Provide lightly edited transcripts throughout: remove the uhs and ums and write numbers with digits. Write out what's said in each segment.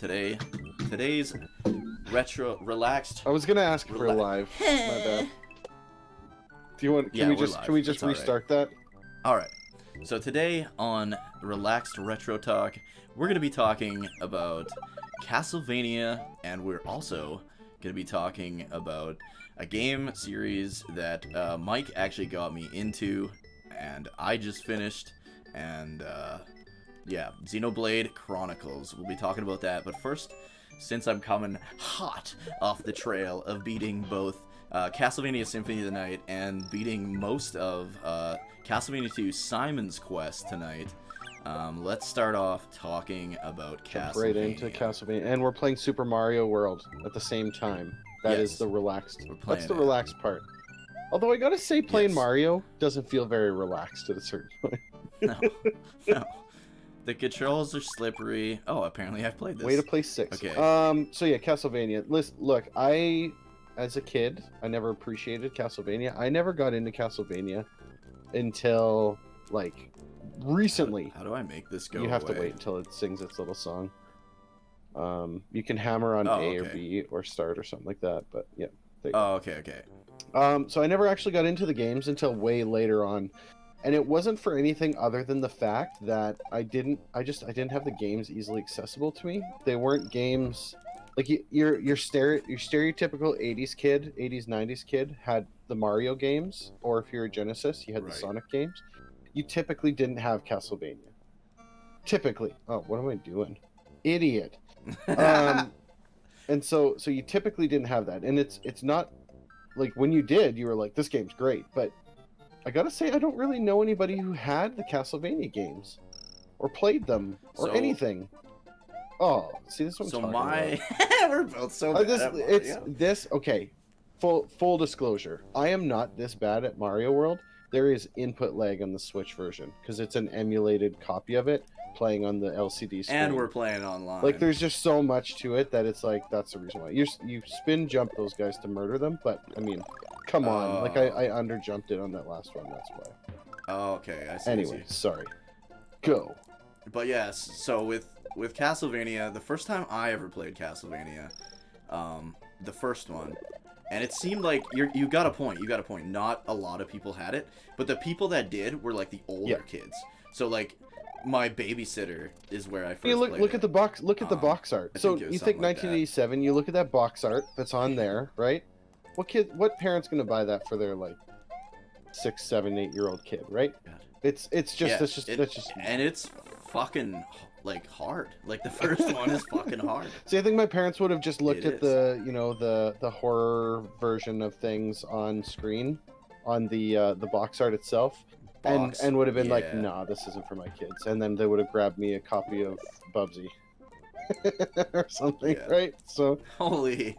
Today's retro relaxed. I was gonna ask for a live. My bad. Do you want? Can we just restart that? All right. So today on Relaxed Retro Talk, we're gonna be talking about Castlevania, and we're also gonna be talking about a game series that Mike actually got me into, and I just finished, and yeah, Xenoblade Chronicles. We'll be talking about that, but first, since I'm coming hot off the trail of beating both Castlevania Symphony of the Night and beating most of Castlevania 2 Simon's Quest tonight, let's start off talking about Castlevania. Right into Castlevania, and we're playing Super Mario World at the same time. That is the relaxed. That's the relaxed part. Although I gotta say, playing Mario doesn't feel very relaxed at a certain point. No. The controls are slippery. Oh, apparently I've played this. Way to play 6. Okay. So yeah, Castlevania. Listen, look, as a kid, I never appreciated Castlevania. I never got into Castlevania until, like, recently. How do I make this go You have away? to wait until it sings its little song. You can hammer on A or B or start or something like that, but yeah. Okay. So I never actually got into the games until way later on. And it wasn't for anything other than the fact that I didn't have the games easily accessible to me. They weren't games like your stereotypical 80s kid, 80s 90s kid had the Mario games, or if you're a Genesis, you had the Sonic games. You typically didn't have Castlevania. Typically. Oh, what am I doing? Idiot. And so you typically didn't have that. And it's not like when you did, you were like, this game's great, but I gotta say, I don't really know anybody who had the Castlevania games, or played them, or anything. Oh, see, this one's talking about. We're both so bad at Mario. Okay. Full disclosure, I am not this bad at Mario World. There is input lag on the Switch version because it's an emulated copy of it playing on the LCD screen. And we're playing online. Like, there's just so much to it that it's like that's the reason why you spin jump those guys to murder them. But I mean, come on, like I underjumped it on that last one. That's why. Oh, okay. I see. Anyway, sorry. Go. But yes, so with Castlevania, the first time I ever played Castlevania, the first one, and it seemed like you got a point. Not a lot of people had it, but the people that did were like the older kids. So like my babysitter is where I first played look it. at the box. Look at the box art. So you think 1987? Like, you look at that box art that's on there, right? What parent's gonna buy that for their like 6, 7, 8-year-old kid, right? God. It's just and it's fucking like hard. Like the first one is fucking hard. See, I think my parents would have just looked at the horror version of things on screen, on the box art itself, and would have been like, nah, this isn't for my kids, and then they would have grabbed me a copy of Bubsy or something, right? So holy.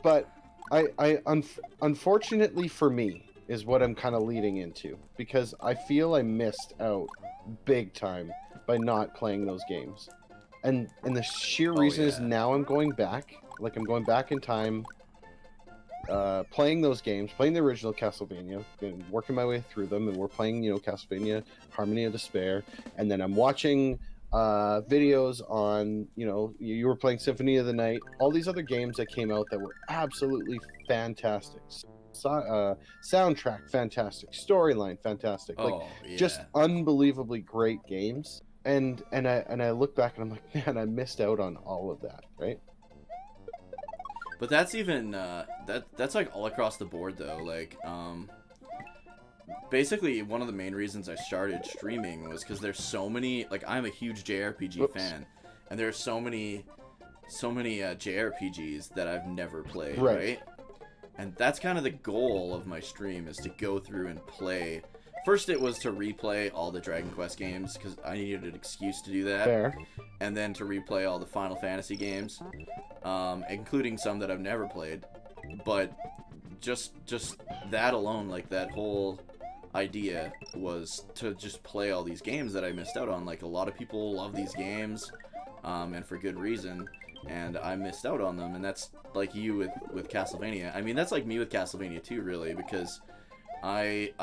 But unfortunately for me is what I'm kind of leading into, because I feel I missed out big time by not playing those games, and the sheer reason is now I'm going back in time, playing those games, playing the original Castlevania, and working my way through them, and we're playing Castlevania Harmony of Despair, and then I'm watching videos on, you were playing Symphony of the Night, all these other games that came out that were absolutely fantastic. Soundtrack fantastic, storyline fantastic, just unbelievably great games. And I look back and I'm like, man, I missed out on all of that, right? But that's even that's like all across the board though. Like basically one of the main reasons I started streaming was because there's so many, like, I'm a huge JRPG fan, and there's so many JRPGs that I've never played, right? And that's kind of the goal of my stream, is to go through and play. First it was to replay all the Dragon Quest games, because I needed an excuse to do that. Fair. And then to replay all the Final Fantasy games, including some that I've never played. But just that alone, like, that whole idea was to just play all these games that I missed out on. Like, a lot of people love these games, and for good reason, and I missed out on them. And that's like you with Castlevania. I mean, that's like me with Castlevania too, really, because I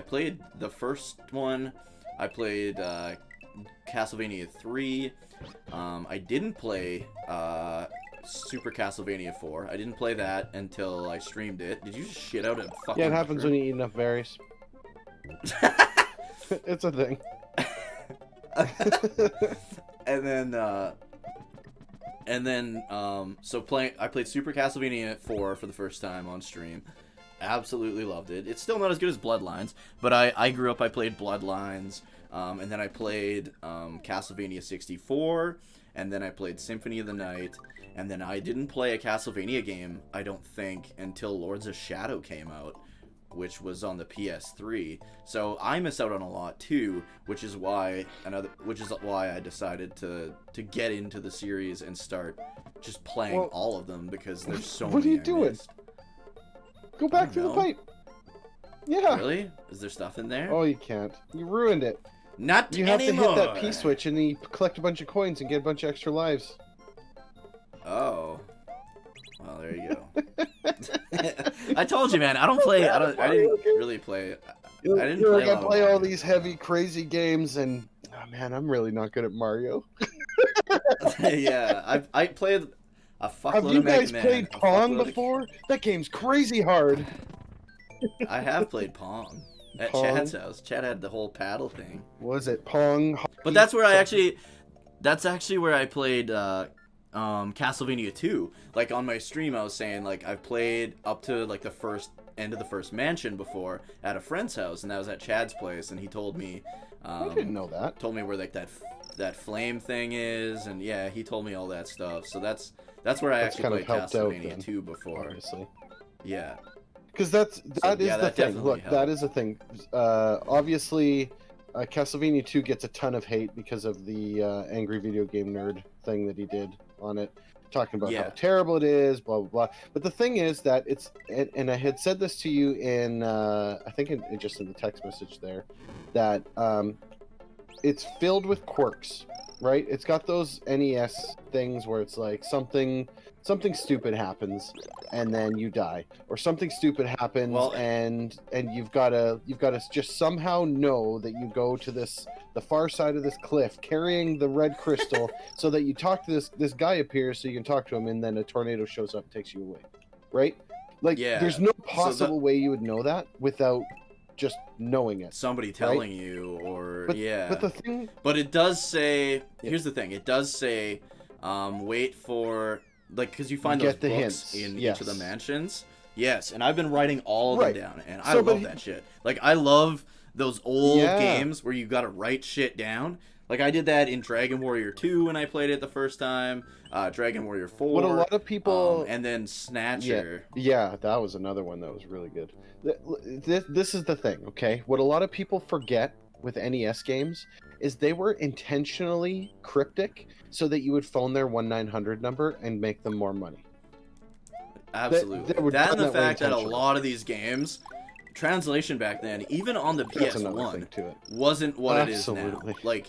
played the first one. I played Castlevania 3. I didn't play Super Castlevania 4. I didn't play that until I streamed it. Did you just shit out a fucking Yeah, it happens mushroom? when you eat enough berries. It's a thing. I played Super Castlevania 4 for the first time on stream. Absolutely loved it. It's still not as good as Bloodlines, but I grew up, I played Bloodlines, and then I played Castlevania 64, and then I played Symphony of the Night, and then I didn't play a Castlevania game, I don't think, until Lords of Shadow came out, which was on the PS3. So I missed out on a lot too, which is why I decided to get into the series and start just playing all of them, because there's so many. What are you I doing? missed. Go back through the pipe. Yeah. Really? Is there stuff in there? Oh, you can't. You ruined it. Not You have anymore. to hit that P switch and then you collect a bunch of coins and get a bunch of extra lives. Oh. Well, there you go. I told you, man. I didn't really play. I didn't play. I play all these heavy, crazy games, and oh man, I'm really not good at Mario. Yeah, I played a fuckload Have you of Mega guys Man, played a Pong fuckload of- before? That game's crazy hard. I have played Pong at Pong? Chad's house. Chad had the whole paddle thing. Was it Pong? But that's where that's actually where I played Castlevania 2. Like on my stream I was saying, like, I've played up to like the first end of the first mansion before at a friend's house, and that was at Chad's place, and he told me I didn't know that. told me where like that flame thing is, and yeah, he told me all that stuff. So that's where I That's actually kind played of helped out Castlevania then, 2 before. Obviously. Yeah. Because that is yeah, the that thing. definitely Look, helped. that is the thing. Obviously, Castlevania 2 gets a ton of hate because of the angry video game nerd thing that he did on it, talking about Yeah. how terrible it is, blah blah blah. But the thing is that and I had said this to you in I think just in the text message there, that it's filled with quirks, right? It's got those NES things where it's like something stupid happens and then you die, or something stupid happens and you've got to just somehow know that you go to the far side of this cliff carrying the red crystal so that you talk to this guy appears so you can talk to him, and then a tornado shows up and takes you away, right? Like, Yeah. there's no possible way you would know that without just knowing it. Somebody telling you, or But the thing, But it does say, here's the thing, it does say, wait for, like, because you find those Get the books hints, in yes. each of the mansions. Yes, and I've been writing all of Right. them down, and I So, love that shit. Like, I love those old Yeah. games where you gotta write shit down. Like, I did that in Dragon Warrior 2 when I played it the first time, Dragon Warrior 4. what a lot of people and then Snatcher. Yeah, that was another one that was really good. This is the thing, okay? What a lot of people forget with NES games is they were intentionally cryptic so that you would phone their 1-900 number and make them more money. Absolutely. they were That and done the that way fact that a intentionally. lot of these games, translation back then, even on the That's another PS1, thing to it. wasn't what Absolutely. it is now.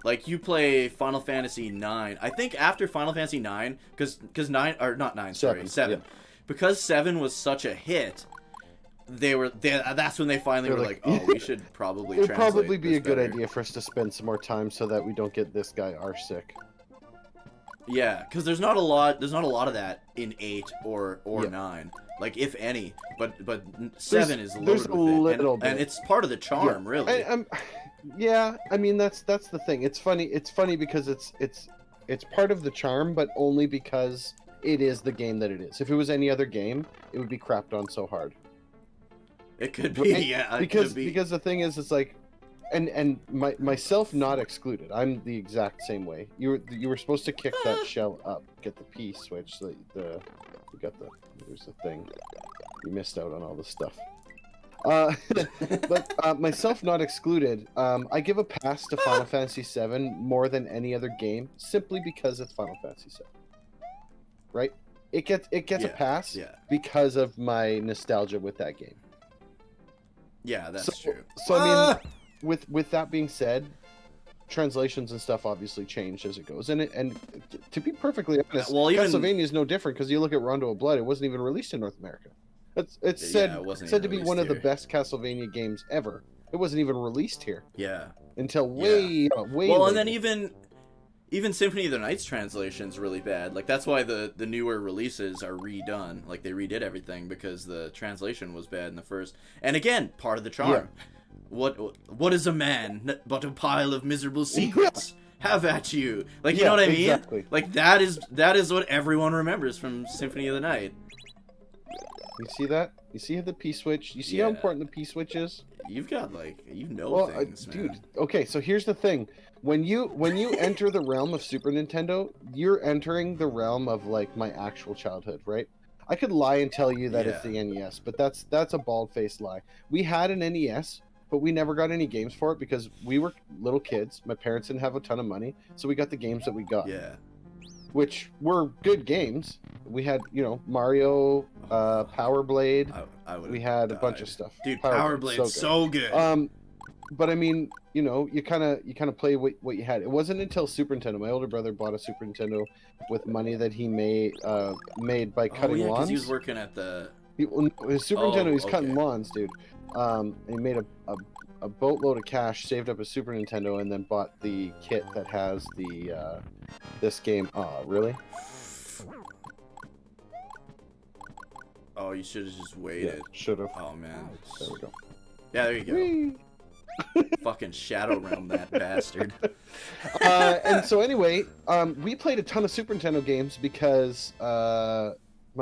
Like you play Final Fantasy 9. I think after Final Fantasy 9, because 9, or not 9, sorry, 7. Yeah. Because 7 was such a hit, that's when they finally They're were like, like, oh, we should probably It would translate probably be this a good better. idea for us to spend some more time so that we don't get this guy R-sick. Yeah, because there's not a lot of that in 8 or Yeah. 9, like, if any. But 7 is there's loaded a with it, little and bit. it's part of the charm, really. Yeah, I mean that's the thing. It's funny because it's part of the charm, but only because it is the game that it is. If it was any other game, it would be crapped on so hard. It could be, Right? yeah. It Because could be. because the thing is, it's like, and myself not excluded. I'm the exact same way. You were supposed to kick that shell up, get the P switch. There's the thing. You missed out on all this stuff. But myself not excluded, I give a pass to Final Fantasy VII more than any other game, simply because it's Final Fantasy VII. Right? It gets a pass Yeah, because of my nostalgia with that game. yeah, that's So- true. So I mean, with that being said, translations and stuff obviously changed as it goes, and to be perfectly honest, Well, even- Castlevania is no different because you look at Rondo of Blood; it wasn't even released in North America. It's said it wasn't said even to be released one of the here. best Castlevania games ever. It wasn't even released here. Yeah, until way Well, later. and then even Symphony of the Night's translation is really bad. Like, that's why the newer releases are redone. Like, they redid everything because the translation was bad in the first. And again, part of the charm. Yeah. What is a man but a pile of miserable secrets? Have at you. Like, you know what I mean? Exactly. Like, that is what everyone remembers from Symphony of the Night. You see that? You see the P-switch? You see how important the P-switch is? You've got, like, things, man. Dude, okay, so here's the thing. When you enter the realm of Super Nintendo, you're entering the realm of, like, my actual childhood, right? I could lie and tell you that it's the NES, but that's a bald-faced lie. We had an NES, but we never got any games for it because we were little kids. My parents didn't have a ton of money, so we got the games that we got. Yeah. Which were good games. We had, Mario, Power Blade. We had a bunch of stuff. Dude, Power Blade's so good. But I mean, you kind of play what you had. It wasn't until Super Nintendo. My older brother bought a Super Nintendo with money that he made by cutting lawns. Because he was working at the. His Super Nintendo, he's cutting lawns, dude. He made a boatload of cash, saved up a Super Nintendo, and then bought the kit that has the this game. Oh, really? Oh, you should have just waited. Yeah, should have. Oh man. There we go. Yeah, there you go. Whee! Fucking Shadow Realm that bastard. And so anyway, we played a ton of Super Nintendo games because my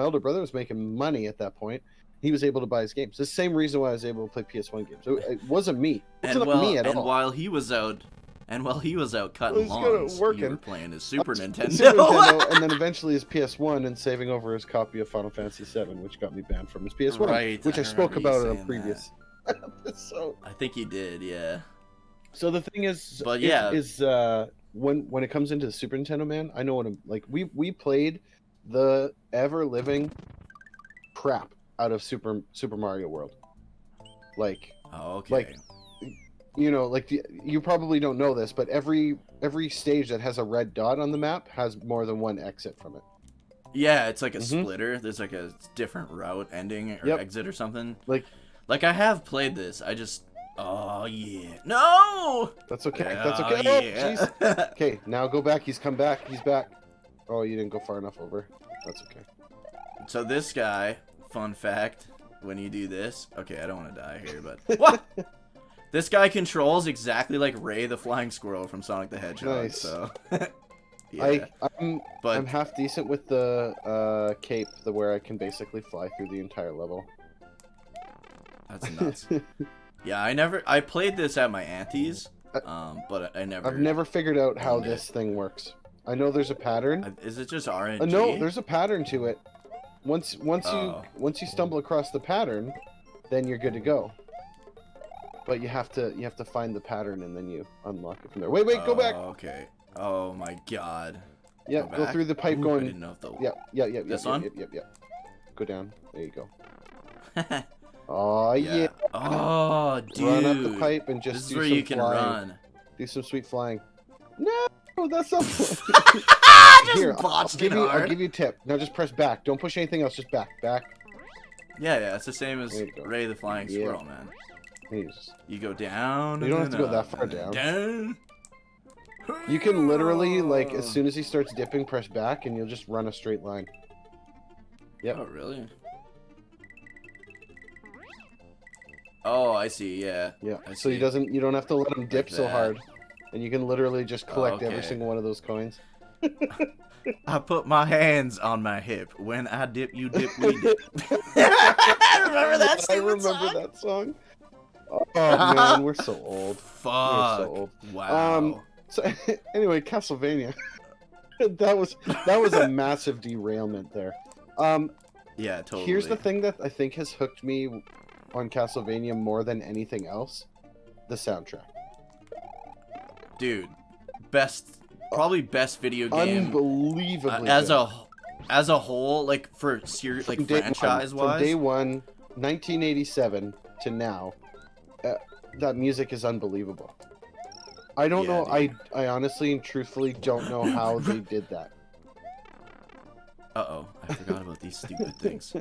older brother was making money at that point. He was able to buy his games. The same reason why I was able to play PS1 games. It wasn't me. It wasn't me at all. And while he was out cutting lawns, you were playing his Super Nintendo. Super Nintendo, and then eventually his PS1 and saving over his copy of Final Fantasy VII, which got me banned from his PS1, right, which I spoke about in a previous. So I think you did, yeah. So the thing is, but yeah, when it comes into the Super Nintendo, man, I know what I'm like. We played the ever living crap out of Super Mario World. Like, you probably don't know this, but every stage that has a red dot on the map has more than one exit from it. Yeah, it's like a splitter. There's like a different route ending or exit or something. Like I have played this. I just no. That's okay. That's okay. Yeah. Oh, jeez. Okay, now go back. He's come back. He's back. Oh, you didn't go far enough over. That's okay. So this guy, fun fact, when you do this, okay, I don't want to die here, but what? This guy controls exactly like Ray the Flying Squirrel from Sonic the Hedgehog. Nice. So, yeah. I'm half decent with the cape, where I can basically fly through the entire level. That's nuts. Yeah, I played this at my auntie's, but I've never figured out how this thing works. I know there's a pattern. Is it just RNG? No, there's a pattern to it. Once you stumble across the pattern, then you're good to go. But you have to find the pattern and then you unlock it from there. Wait, go back. Okay. Oh my god. Yeah, go through the pipe going. I didn't know if the... Yeah. This one? Yep. Go down. There you go. Oh yeah. Oh, dude. Run up the pipe and just do some flying. This is where you can run. Do some sweet flying. No, that's not. Here, I'll give you a tip. Now just press back. Don't push anything else. Just back. Yeah. It's the same as Ray the Flying Squirrel, man. You go down. You don't have to go that far down. Down. You can literally, like, as soon as he starts dipping, press back, and you'll just run a straight line. Yep. Oh, really? Oh, I see. Yeah. Yeah. So you don't have to let him dip so hard, and you can literally just collect every single one of those coins. I put my hands on my hip. When I dip, you dip, we dip. Remember that song? I remember that song. Oh man, we're so old. Fuck. We're so old. Wow. So anyway, Castlevania. that was a massive derailment there. Yeah, totally. Here's the thing that I think has hooked me on Castlevania more than anything else: the soundtrack. Dude, probably best video game. Unbelievably as a whole, like franchise wise. From day one, 1987 to now, that music is unbelievable. I don't know. Dude. I honestly and truthfully don't know how they did that. Uh-oh, I forgot about these stupid things.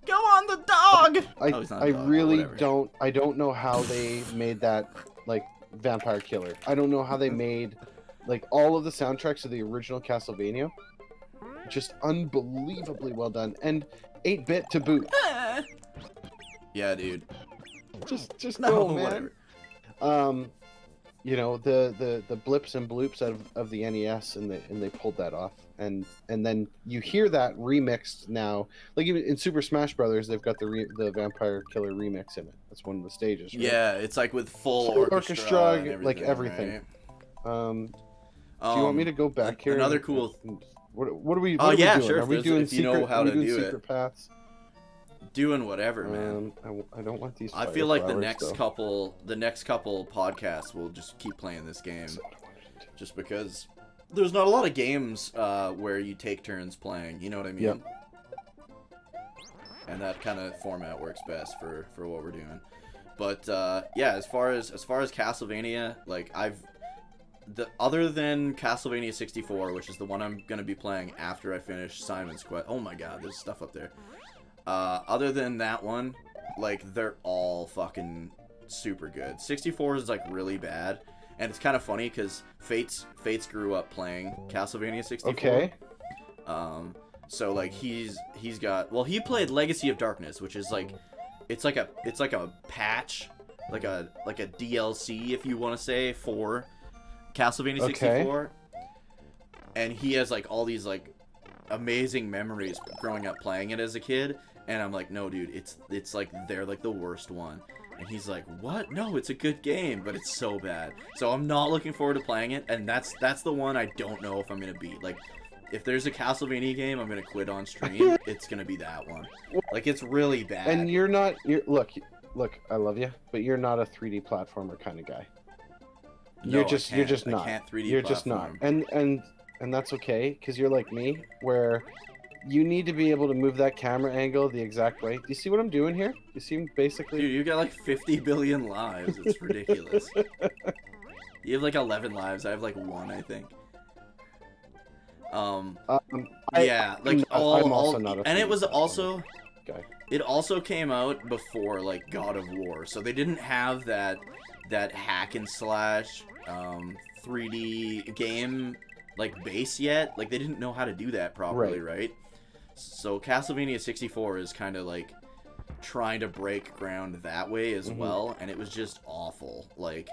Go on the dog! I really don't. I don't know how they made that, like, Vampire Killer. I don't know how they made like all of the soundtracks of the original Castlevania. Just unbelievably well done, and 8-bit to boot. Yeah, dude. Just No, go, man. whatever. You know, the blips and bloops of the NES, and they pulled that off, and then you hear that remixed now, like even in Super Smash Brothers, they've got the Vampire Killer remix in it. That's one of the stages. Right? Yeah, it's like with full orchestra and everything, like everything. Right? Do you want me to go back here? Another cool. What are we? Oh what yeah, are we doing? sure. Are we doing if you know how to do secret paths? Doing whatever, man. I don't want these. I feel like the next couple podcasts will just keep playing this game, just because there's not a lot of games where you take turns playing. You know what I mean? Yep. And that kind of format works best for what we're doing. But yeah, as far as Castlevania, like other than Castlevania 64, which is the one I'm gonna be playing after I finish Simon's Quest. Oh my God, there's stuff up there. Other than that one, like, they're all fucking super good. 64 is like really bad, and it's kind of funny because Fates grew up playing Castlevania 64. Okay. So like he's got, well, he played Legacy of Darkness, which is like it's like a patch, like a DLC, if you want to say, for Castlevania 64. Okay. And he has like all these like amazing memories growing up playing it as a kid, and I'm like, no dude, it's like they're like the worst one. And he's like, what? No, it's a good game, but it's so bad. So I'm not looking forward to playing it, and that's the one I don't know if I'm gonna beat. Like, if there's a Castlevania game I'm gonna quit on stream, it's gonna be that one. Like, it's really bad. And you're look, I love you, but you're not a 3D platformer kind of guy. No, you're just not. I can't 3D you're platform. Just not. And that's okay, because you're like me, where you need to be able to move that camera angle the exact way. Do you see what I'm doing here? You see basically... Dude, you got like 50 billion lives. It's ridiculous. You have like 11 lives. I have like 1, I think. Yeah, like I'm also not a and it was also... guy. It also came out before like God of War, so they didn't have that hack and slash 3D game like base yet. Like, they didn't know how to do that properly, right? So Castlevania 64 is kind of like trying to break ground that way as well, and it was just awful. Like,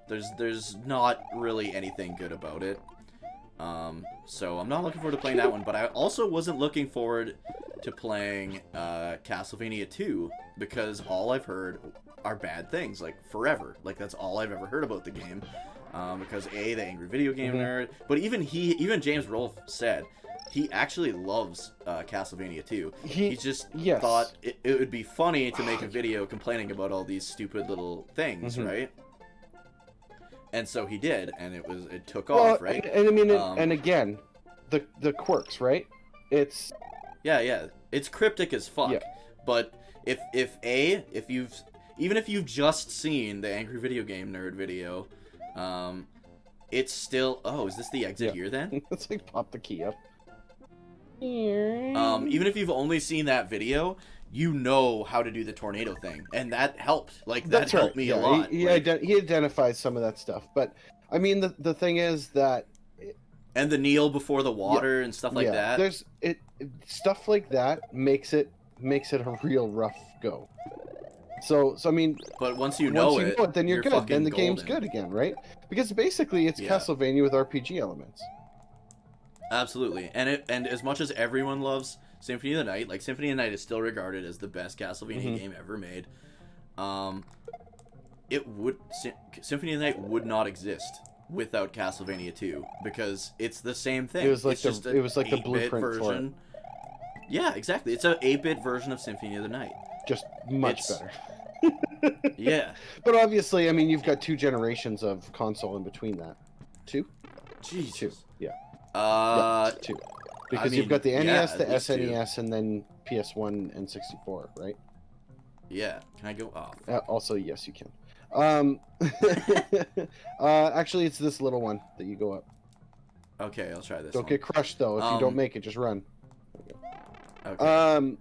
there's not really anything good about it. So I'm not looking forward to playing that one, but I also wasn't looking forward to playing Castlevania 2, because all I've heard are bad things, like forever. Like, that's all I've ever heard about the game. Because A, the angry video game nerd, but even James Rolfe said he actually loves Castlevania 2. He just thought it would be funny to make a video complaining about all these stupid little things, right? And so he did, and it took off, right? And I mean, and again, the quirks, right? It's it's cryptic as fuck. Yeah. But if you've just seen the angry video game nerd video, it's still... Oh, is this the exit here then? Let's like pop the key up. Even if you've only seen that video, you know how to do the tornado thing, and that helped. Like, that helped me a lot. He identifies some of that stuff, but I mean, the thing is that... And the kneel before the water and stuff like that. There's stuff like that makes it a real rough go. So I mean, but once you know it, then you're good. Then the golden. game's good again, right? Because basically it's Castlevania with RPG elements. Absolutely, and as much as everyone loves Symphony of the Night, like, Symphony of the Night is still regarded as the best Castlevania game ever made. Symphony of the Night would not exist without Castlevania 2, because it's the same thing. It was like the blueprint version. Yeah, exactly. It's an 8-bit version of Symphony of the Night. Just much better. Yeah. But obviously, I mean, you've got 2 generations of console in between that. 2? Jesus. 2. Yeah. 2. Because you've got the NES, the SNES, and then PS1 and 64, right? Yeah. Can I go off? Also, yes, you can. Actually, it's this little one that you go up. Okay, I'll try this. Don't get crushed, though. If you don't make it, just run. Okay.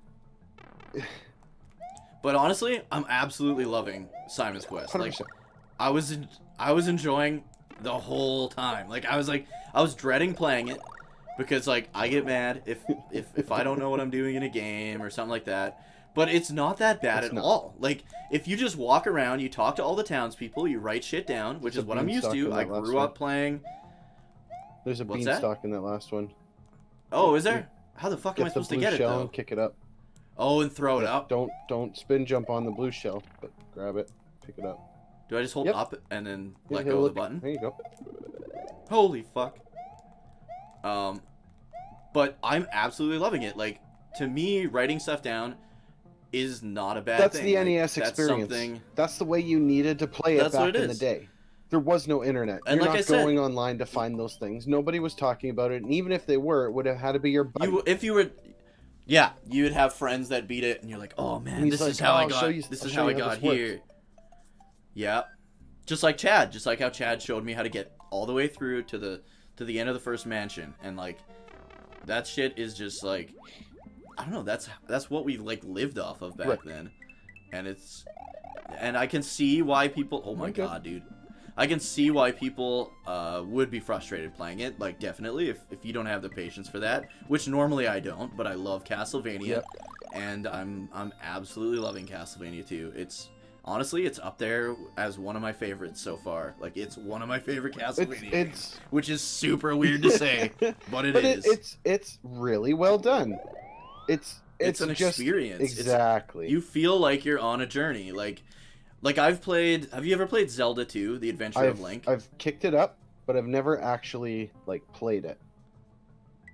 But honestly, I'm absolutely loving Simon's Quest. 100%. Like, I was enjoying the whole time. Like I was dreading playing it because like I get mad if I don't know what I'm doing in a game or something like that. But it's not that bad at all. Like if you just walk around, you talk to all the townspeople, you write shit down, which is what I'm used to. I grew up playing. There's a beanstalk in that last one. Oh, is there? How the fuck am I supposed to get it though? And kick it up. Oh, and throw it up. Don't spin jump on the blue shell, but grab it, pick it up. Do I just hold up and then let go of the button? There you go. Holy fuck. But I'm absolutely loving it. Like to me, writing stuff down is not a bad thing. That's the NES experience. That's the way you needed to play it back in the day. There was no internet. And You're like not going online to find those things. Nobody was talking about it, and even if they were, it would have had to be your buddy. Yeah, you would have friends that beat it, and you're like, oh man, this is how I got here. Yeah, just like Chad, just like how Chad showed me how to get all the way through to the end of the first mansion, and like that shit is just like, I don't know, that's what we like lived off of back then, and I can see why people. Oh my god, dude. I can see why people would be frustrated playing it, like definitely if you don't have the patience for that, which normally I don't, but I love Castlevania, and I'm absolutely loving Castlevania 2. It's honestly it's up there as one of my favorites so far. Like it's one of my favorite Castlevania games, which is super weird to say, but it is. It's really well done. It's an experience. Exactly. You feel like you're on a journey, Like I've played. Have you ever played Zelda 2: The Adventure of Link? I've kicked it up, but I've never actually like played it.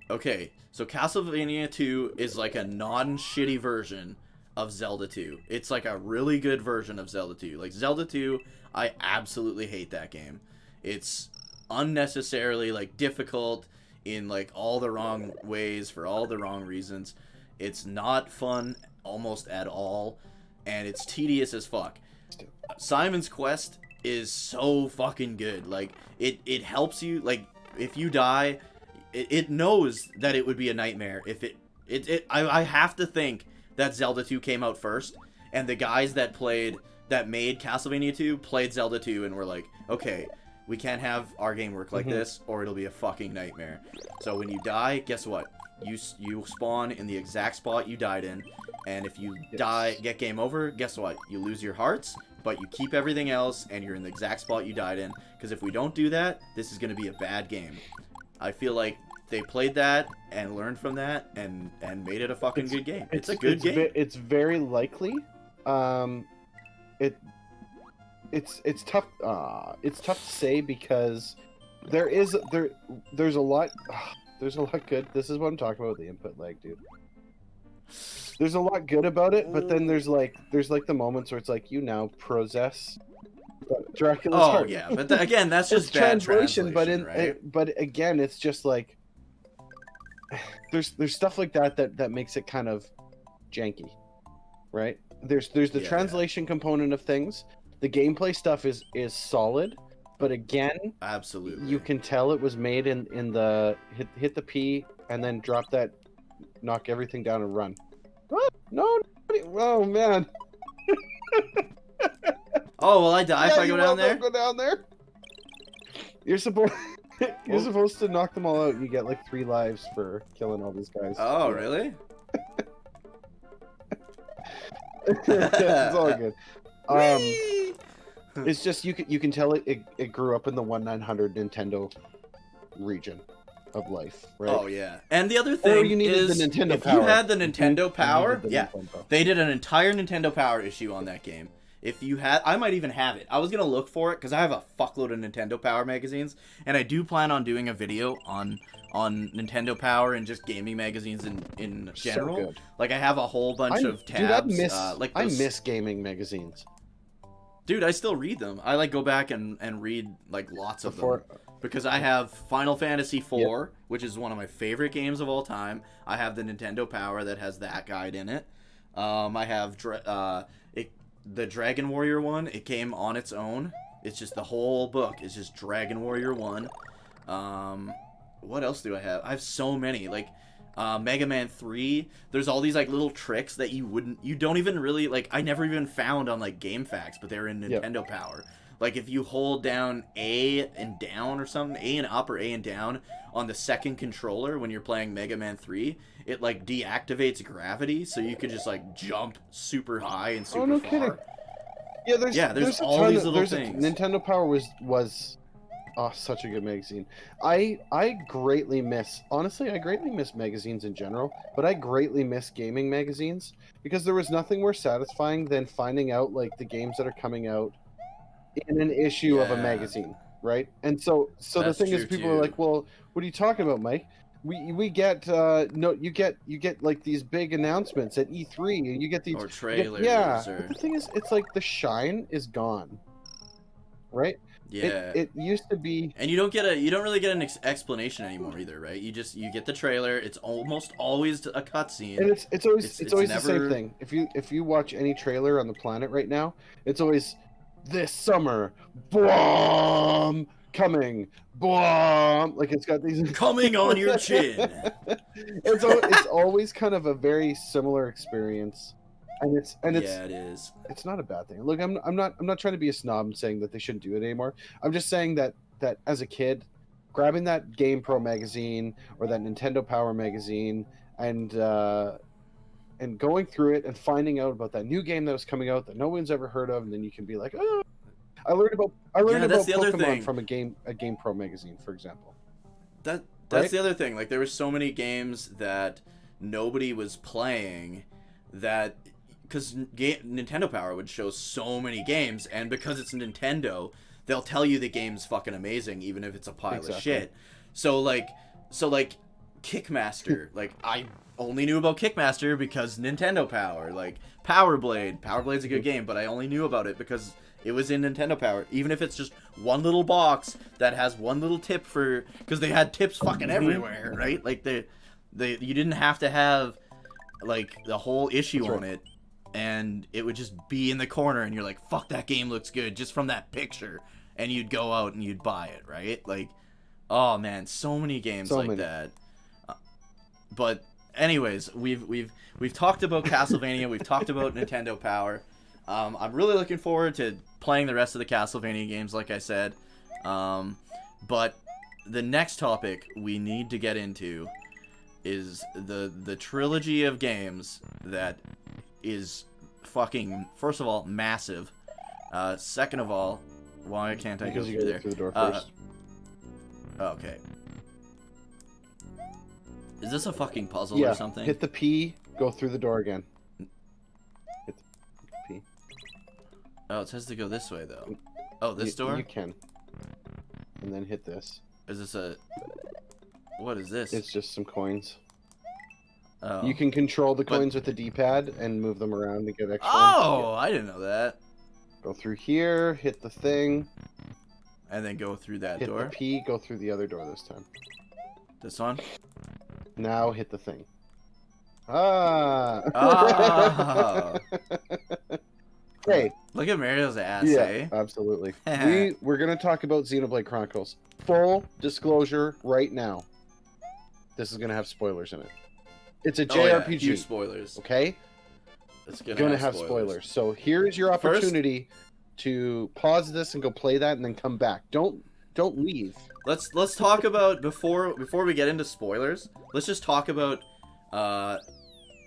Okay, so Castlevania 2 is like a non-shitty version of Zelda 2. It's like a really good version of Zelda 2. Like Zelda 2, I absolutely hate that game. It's unnecessarily like difficult in like all the wrong ways for all the wrong reasons. It's not fun almost at all, and it's tedious as fuck. Simon's Quest is so fucking good. Like it helps you. Like if you die, it knows that it would be a nightmare if I have to think that Zelda 2 came out first, and the guys that made Castlevania 2 played Zelda 2 and were like, okay, we can't have our game work like this or it'll be a fucking nightmare. So when you die, guess what? You spawn in the exact spot you died in, and if you get game over, guess what? You lose your hearts, but you keep everything else, and you're in the exact spot you died in. Because if we don't do that, this is going to be a bad game. I feel like they played that and learned from that and made it a fucking good game. It's a good game. It's very likely. It's tough. It's tough to say because there's a lot. There's a lot good. This is what I'm talking about with the input lag, dude. There's a lot good about it, but then there's like the moments where it's like, you now possess Dracula's heart. Oh yeah, but again, that's just bad translation. But again, it's just like there's stuff like that makes it kind of janky, right? There's the translation component of things. The gameplay stuff is solid, but again, absolutely, you can tell it was made in the hit the P and then drop that, knock everything down and run. What? No. Oh man. Oh, will I die if I go down there? Go down there. You're supposed to knock them all out. You get like 3 lives for killing all these guys. Oh, really? It's all good. It's just you can tell it grew up in the 1/900 Nintendo region of life, right? Oh yeah. And the other thing is, if you had the Nintendo Power, they did an entire Nintendo Power issue on that game. If you had, I might even have it. I was gonna look for it because I have a fuckload of Nintendo Power magazines, and I do plan on doing a video on Nintendo Power and just gaming magazines in general. So good. Like I have a whole bunch of tabs. Dude, I miss gaming magazines. Dude, I still read them. I like go back and read like lots of them because I have Final Fantasy IV, which is one of my favorite games of all time. I have the Nintendo Power that has that guide in it. I have the Dragon Warrior one. It came on its own. It's just the whole book. It's just Dragon Warrior 1. What else do I have? I have so many. Like Mega Man 3. There's all these like little tricks that you don't even really like. I never even found on like GameFAQs, but they're in Nintendo Power. Like if you hold down A and down or something, A and up or A and down on the second controller when you're playing Mega Man 3, it like deactivates gravity, so you could just like jump super high and super no far. kidding. Yeah, there's all these little things. Nintendo Power was such a good magazine. I greatly miss magazines in general, but I greatly miss gaming magazines because there was nothing more satisfying than finding out like the games that are coming out in an issue of a magazine, right? And so the thing is, people are like, well, what are you talking about, Mike? We get you get like these big announcements at E3, and you get these or trailers. But the thing is, it's like the shine is gone, right? Yeah. It used to be, and you don't really get an explanation anymore either, right? You get the trailer. It's almost always a cutscene. And it's always never... the same thing. If you watch any trailer on the planet right now, it's always this summer, boom, coming, boom, like it's got these coming on your chin. It's always kind of a very similar experience. And it is. It's not a bad thing. Look, I'm not trying to be a snob and saying that they shouldn't do it anymore. I'm just saying that as a kid, grabbing that Game Pro magazine or that Nintendo Power magazine and going through it and finding out about that new game that was coming out that no one's ever heard of, and then you can be like, oh, I learned about Pokemon from a Game Pro magazine, for example. That's the other thing. Like there were so many games that nobody was playing that. Because Nintendo Power would show so many games, and because it's Nintendo, they'll tell you the game's fucking amazing, even if it's a pile of shit. So like Kickmaster, like I only knew about Kickmaster because Nintendo Power. Like Powerblade's a good game, but I only knew about it because it was in Nintendo Power. Even if it's just one little box that has one little tip because they had tips fucking everywhere, right? Like you didn't have to have like the whole issue on it. And it would just be in the corner, and you're like, fuck, that game looks good just from that picture. And you'd go out and you'd buy it, right? Like, oh man, so many games that. But anyways, we've talked about Castlevania, we've talked about Nintendo Power. I'm really looking forward to playing the rest of the Castlevania games, like I said. But the next topic we need to get into is the trilogy of games that is fucking, first of all, massive. Second of all, why can't I go through there? Through the door first. Okay. Is this a fucking puzzle or something? Hit the P, go through the door again. Hit the P. Oh, it says to go this way, though. Oh, this door? You can. And then hit this. Is this a... What is this? It's just some coins. Oh. You can control the coins with the D-pad and move them around to get extra. Oh, I didn't know that. Go through here, hit the thing. And then go through that door. Hit the P, go through the other door this time. This one? Now hit the thing. Ah! Hey. Look at Mario's ass, yeah, absolutely. We're going to talk about Xenoblade Chronicles. Full disclosure right now. This is going to have spoilers in it. It's a JRPG. Huge spoilers. Okay? It's going to have spoilers. So here's your opportunity to pause this and go play that and then come back. Don't leave. Let's talk about before we get into spoilers. Let's just talk about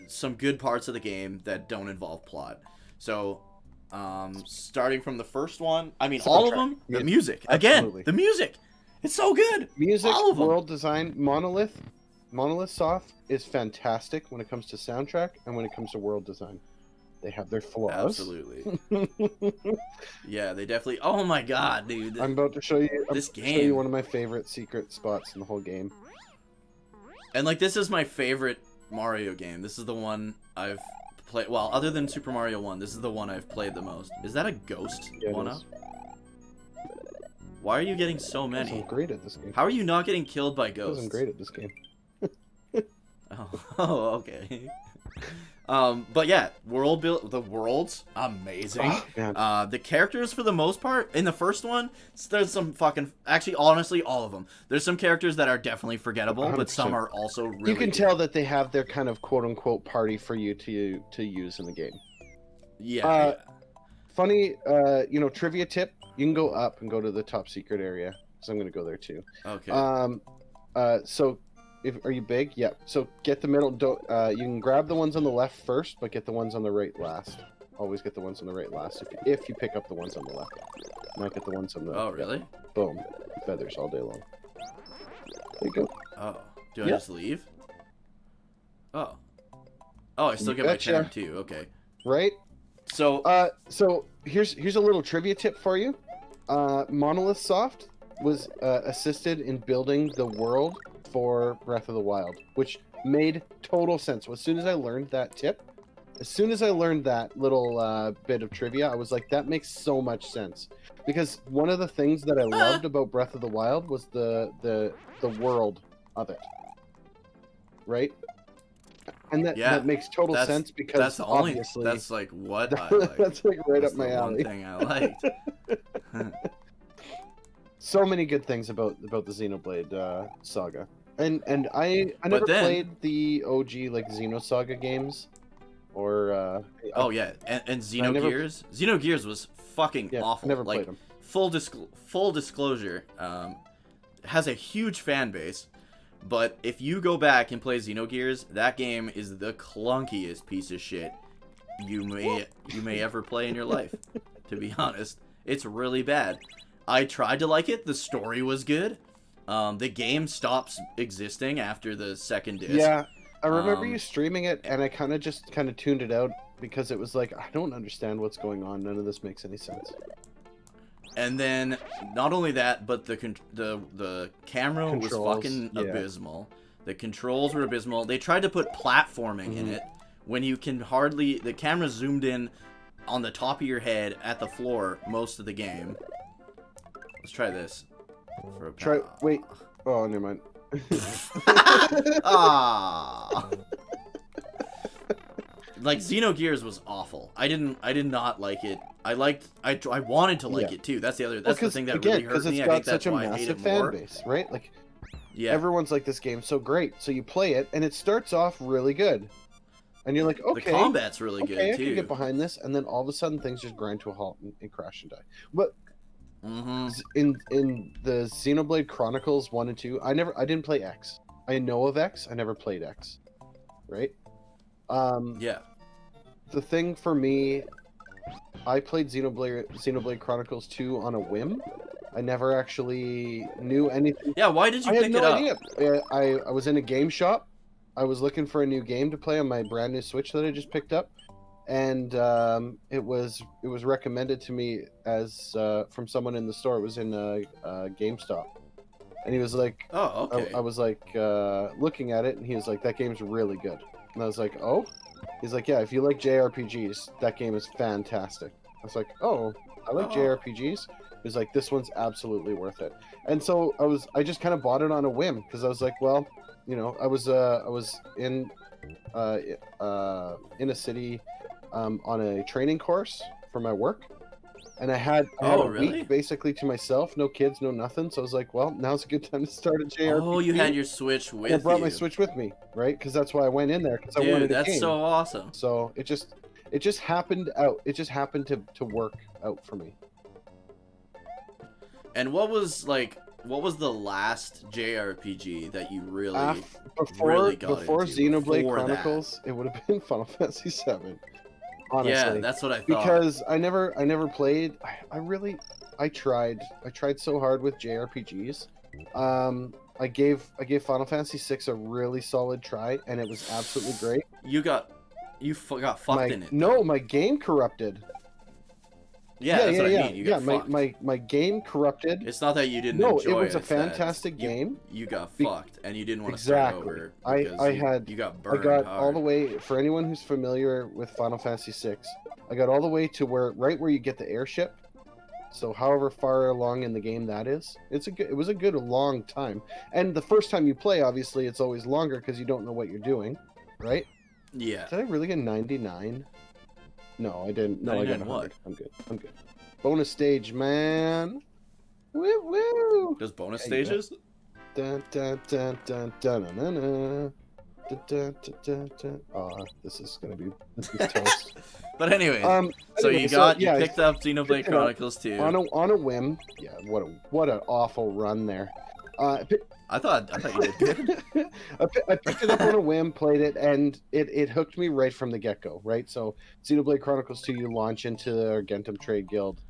some good parts of the game that don't involve plot. So starting from the first one, I mean all of them. The music again. The music. It's so good. Music, all of them. World design, Monolith Soft is fantastic when it comes to soundtrack and when it comes to world design. They have their flaws. Absolutely. Yeah, they definitely. Oh my god, dude! I'm about to show you this game. Show you one of my favorite secret spots in the whole game. And like, this is my favorite Mario game. This is the one I've played. Well, other than Super Mario 1, this is the one I've played the most. Is that a ghost one-up? Why are you getting so many? I'm great at this game. How are you not getting killed by ghosts? I'm great at this game. Oh, okay. But yeah, the world's amazing. Oh, the characters, for the most part, in the first one, there's some fucking, actually, honestly, all of them. There's some characters that are definitely forgettable, 100%. But some are also really You can good. tell that they have their kind of quote-unquote party for you to use in the game. Yeah. funny, trivia tip. You can go up and go to the top secret area. So I'm going to go there too. Okay. So are you big? Yeah. So get the middle. You can grab the ones on the left first, but get the ones on the right last. Always get the ones on the right last if you pick up the ones on the left. Not get the ones on the... Oh, really? Yeah. Boom. Feathers all day long. There you go. Oh. Do I just leave? Oh. Oh, I still get my turn too. Okay. Right? So here's a little trivia tip for you. Monolith Soft was assisted in building the world for Breath of the Wild, which made total sense. As soon as I learned that tip, as soon as I learned that little bit of trivia, I was like, that makes so much sense. Because one of the things that I loved about Breath of the Wild was the world of it. Right? And that makes total sense because that's the only, obviously... That's like what I like. That's like right that's up my the alley. one thing I liked. So many good things about the Xenoblade saga. And I never played the OG like Xenosaga games. Or oh yeah, and Xenogears. Xenogears was fucking awful. I never like, played them. Full disclosure, has a huge fan base, but if you go back and play Xenogears, that game is the clunkiest piece of shit you may ever play in your life. To be honest, it's really bad. I tried to like it. The story was good. The game stops existing after the second disc. Yeah. I remember you streaming it, and I kind of tuned it out because it was like, I don't understand what's going on. None of this makes any sense. And then, not only that, but the camera was fucking abysmal. The controls were abysmal. They tried to put platforming in it when you can hardly... The camera zoomed in on the top of your head at the floor most of the game. Let's try this. Wait. Oh, never mind. Ah. Like Xenogears was awful. I did not like it. I wanted to like it too. That's the thing that really hurt me. I think that's why I hate it more. Base, right? Like everyone's like, this game's so great. So you play it and it starts off really good. And you're like, okay, the combat's really good too. I can get behind this, and then all of a sudden things just grind to a halt and crash and die. But in the Xenoblade Chronicles 1 and 2, I didn't play X. I know of X, I never played X. Right? Yeah. The thing for me, I played Xenoblade Chronicles 2 on a whim. I never actually knew anything. Yeah, why did you pick it up? I had no idea. I was in a game shop. I was looking for a new game to play on my brand new Switch that I just picked up. And it was recommended to me as from someone in the store. It was in GameStop, and he was like, "Oh, okay." I was like looking at it, and he was like, "That game's really good." And I was like, "Oh," he's like, "Yeah, if you like JRPGs, that game is fantastic." I was like, "Oh, I like JRPGs." He was like, "This one's absolutely worth it." And so I just kind of bought it on a whim because I was like, well, I was in a city. On a training course for my work, and I had a week basically to myself, no kids, no nothing. So I was like, well, now's a good time to start a JRPG. Oh, you had your Switch with you. I brought my Switch with me, right? Because that's why I went in there, because I wanted a game. That's so awesome. So it just happened out. It just happened to work out for me. And what was the last JRPG that you really got before into Xenoblade Chronicles? It would have been Final Fantasy VII. Honestly. Yeah, that's what I thought. Because I never played. I tried so hard with JRPGs. I gave Final Fantasy VI a really solid try, and it was absolutely great. You got fucked in it. No, my game corrupted. Yeah, that's what I mean. You got fucked. My game corrupted. It's not that you didn't enjoy it. No, it was a fantastic game. You got fucked, and you didn't want to start over. You got burned hard. All the way, for anyone who's familiar with Final Fantasy VI, I got all the way to right where you get the airship. So however far along in the game that is, it was a good long time. And the first time you play, obviously, it's always longer because you don't know what you're doing, right? Yeah. Did I really get 99? No, I didn't. No, I got 100. What? I'm good. Bonus stage, man. Woo woo. There's bonus stages? Dun, dun, dun, dun, dun, dun, dun, dun. Dun, dun, dun, dun, dun. Oh, this is toast. But anyways, so Anyway, you picked up Xenoblade Chronicles 2. On a whim. Yeah, what an awful run there. I thought you did good. I picked it up on a whim, played it, and it hooked me right from the get-go, right? So Xenoblade Chronicles 2, you launch into the Argentum Trade Guild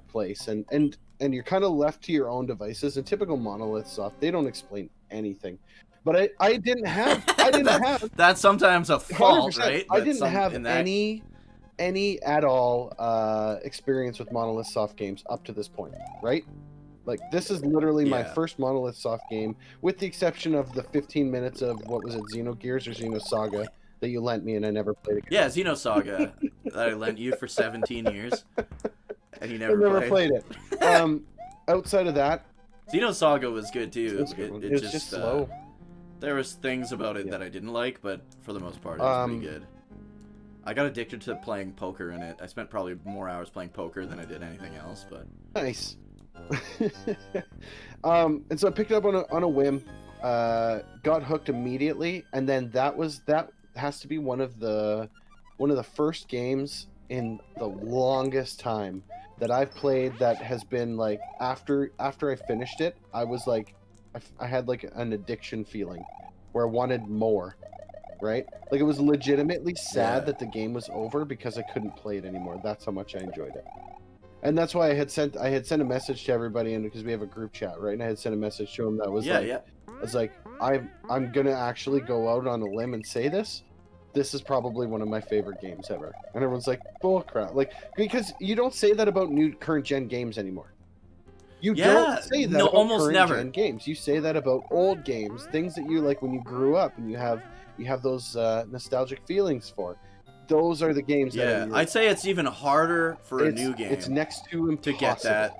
place, and you're kind of left to your own devices. And typical Monolith Soft, they don't explain anything. But I didn't have that's sometimes a fault, 100%. right? I didn't have any at all experience with Monolith Soft games up to this point, right? Like, this is literally my first Monolith Soft game, with the exception of the 15 minutes of, what was it, Xenogears or Xenosaga that you lent me and I never played again. Yeah, Xenosaga that I lent you for 17 years, and you never played it. Outside of that, Xenosaga was good too. It was just slow. There was things about it that I didn't like, but for the most part, it was pretty good. I got addicted to playing poker in it. I spent probably more hours playing poker than I did anything else. But nice. And so I picked it up on a whim, got hooked immediately, and then that has to be one of the first games in the longest time that I've played that has been like, after I finished it, I was like, I had like an addiction feeling where I wanted more, right? Like, it was legitimately sad that the game was over because I couldn't play it anymore. That's how much I enjoyed it. And that's why I had sent a message to everybody, and because we have a group chat, right? And I had sent a message to them that was I was like, I'm gonna actually go out on a limb and say this. This is probably one of my favorite games ever. And everyone's like, bull crap. Like, because you don't say that about current gen games anymore. You don't say that about almost never. Gen games. You say that about old games, things that you like when you grew up and you have those nostalgic feelings for. Those are the games. Yeah, I'd say it's even harder for a new game. It's next to impossible to get that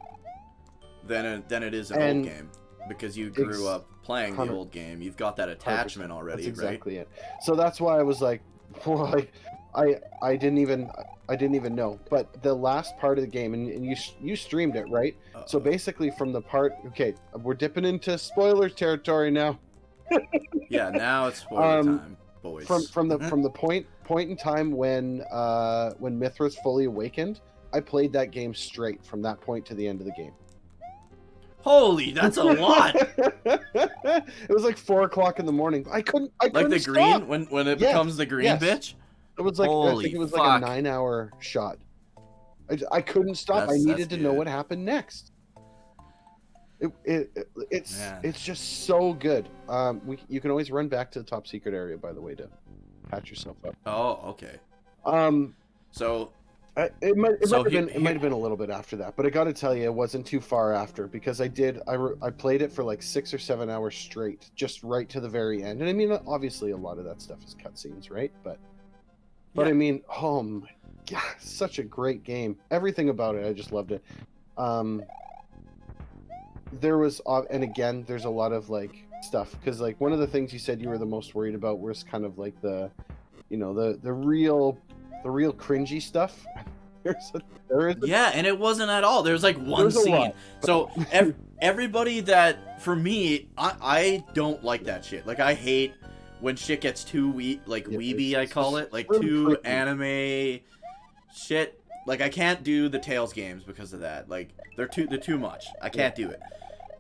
than it is an old game, because you grew up playing the old game. You've got that attachment already, that's exactly right? it. So that's why I was like, well, like I didn't even know. But the last part of the game, and you streamed it, right? So basically, from the part, okay, we're dipping into spoiler territory now. Yeah, now it's spoiler time, boys. From the point in time when Mithra's fully awakened, I played that game straight from that point to the end of the game. Holy, that's a lot. It was like 4 o'clock in the morning. I couldn't like the stop. green when it becomes the green bitch. It was like, I think it was like a 9-hour shot. I couldn't stop. I needed to know what happened next. It's just so good. You can always run back to the top secret area, by the way, to patch yourself up. Oh, okay. So it might have been a little bit after that, but I got to tell you, it wasn't too far after, because I played it for like 6 or 7 hours straight, just right to the very end. And I mean, obviously, a lot of that stuff is cutscenes, right? But I mean, oh my God, such a great game. Everything about it, I just loved it. There was, and again, there's a lot of like stuff, because like one of the things you said you were the most worried about was kind of like the real cringy stuff. Yeah, and it wasn't at all. There's like one scene. So everybody that, for me, I don't like that shit. Like, I hate when shit gets too weeby, I call it, like too anime shit. Like, I can't do the Tales games because of that. Like, they're too much. I can't do it.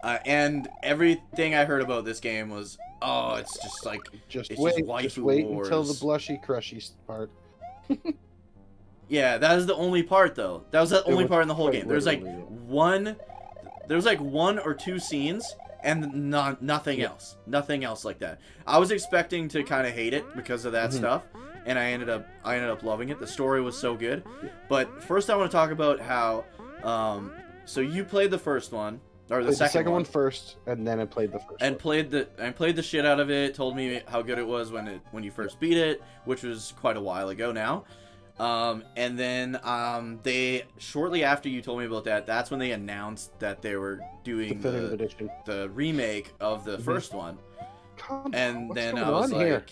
And everything I heard about this game was, it's just like, just wait until the blushy crushy part. Yeah, that is the only part though. That was the only part in the whole game. There's like one or two scenes and nothing else. Nothing else like that. I was expecting to kind of hate it because of that stuff, and I ended up loving it. The story was so good. But first I want to talk about how so you played the first one. Or the second one first, and then I played the first one. Played the shit out of it. Told me how good it was when you first beat it, which was quite a while ago now. And then they, shortly after you told me about that, that's when they announced that they were doing the remake of the first one. And then I was like,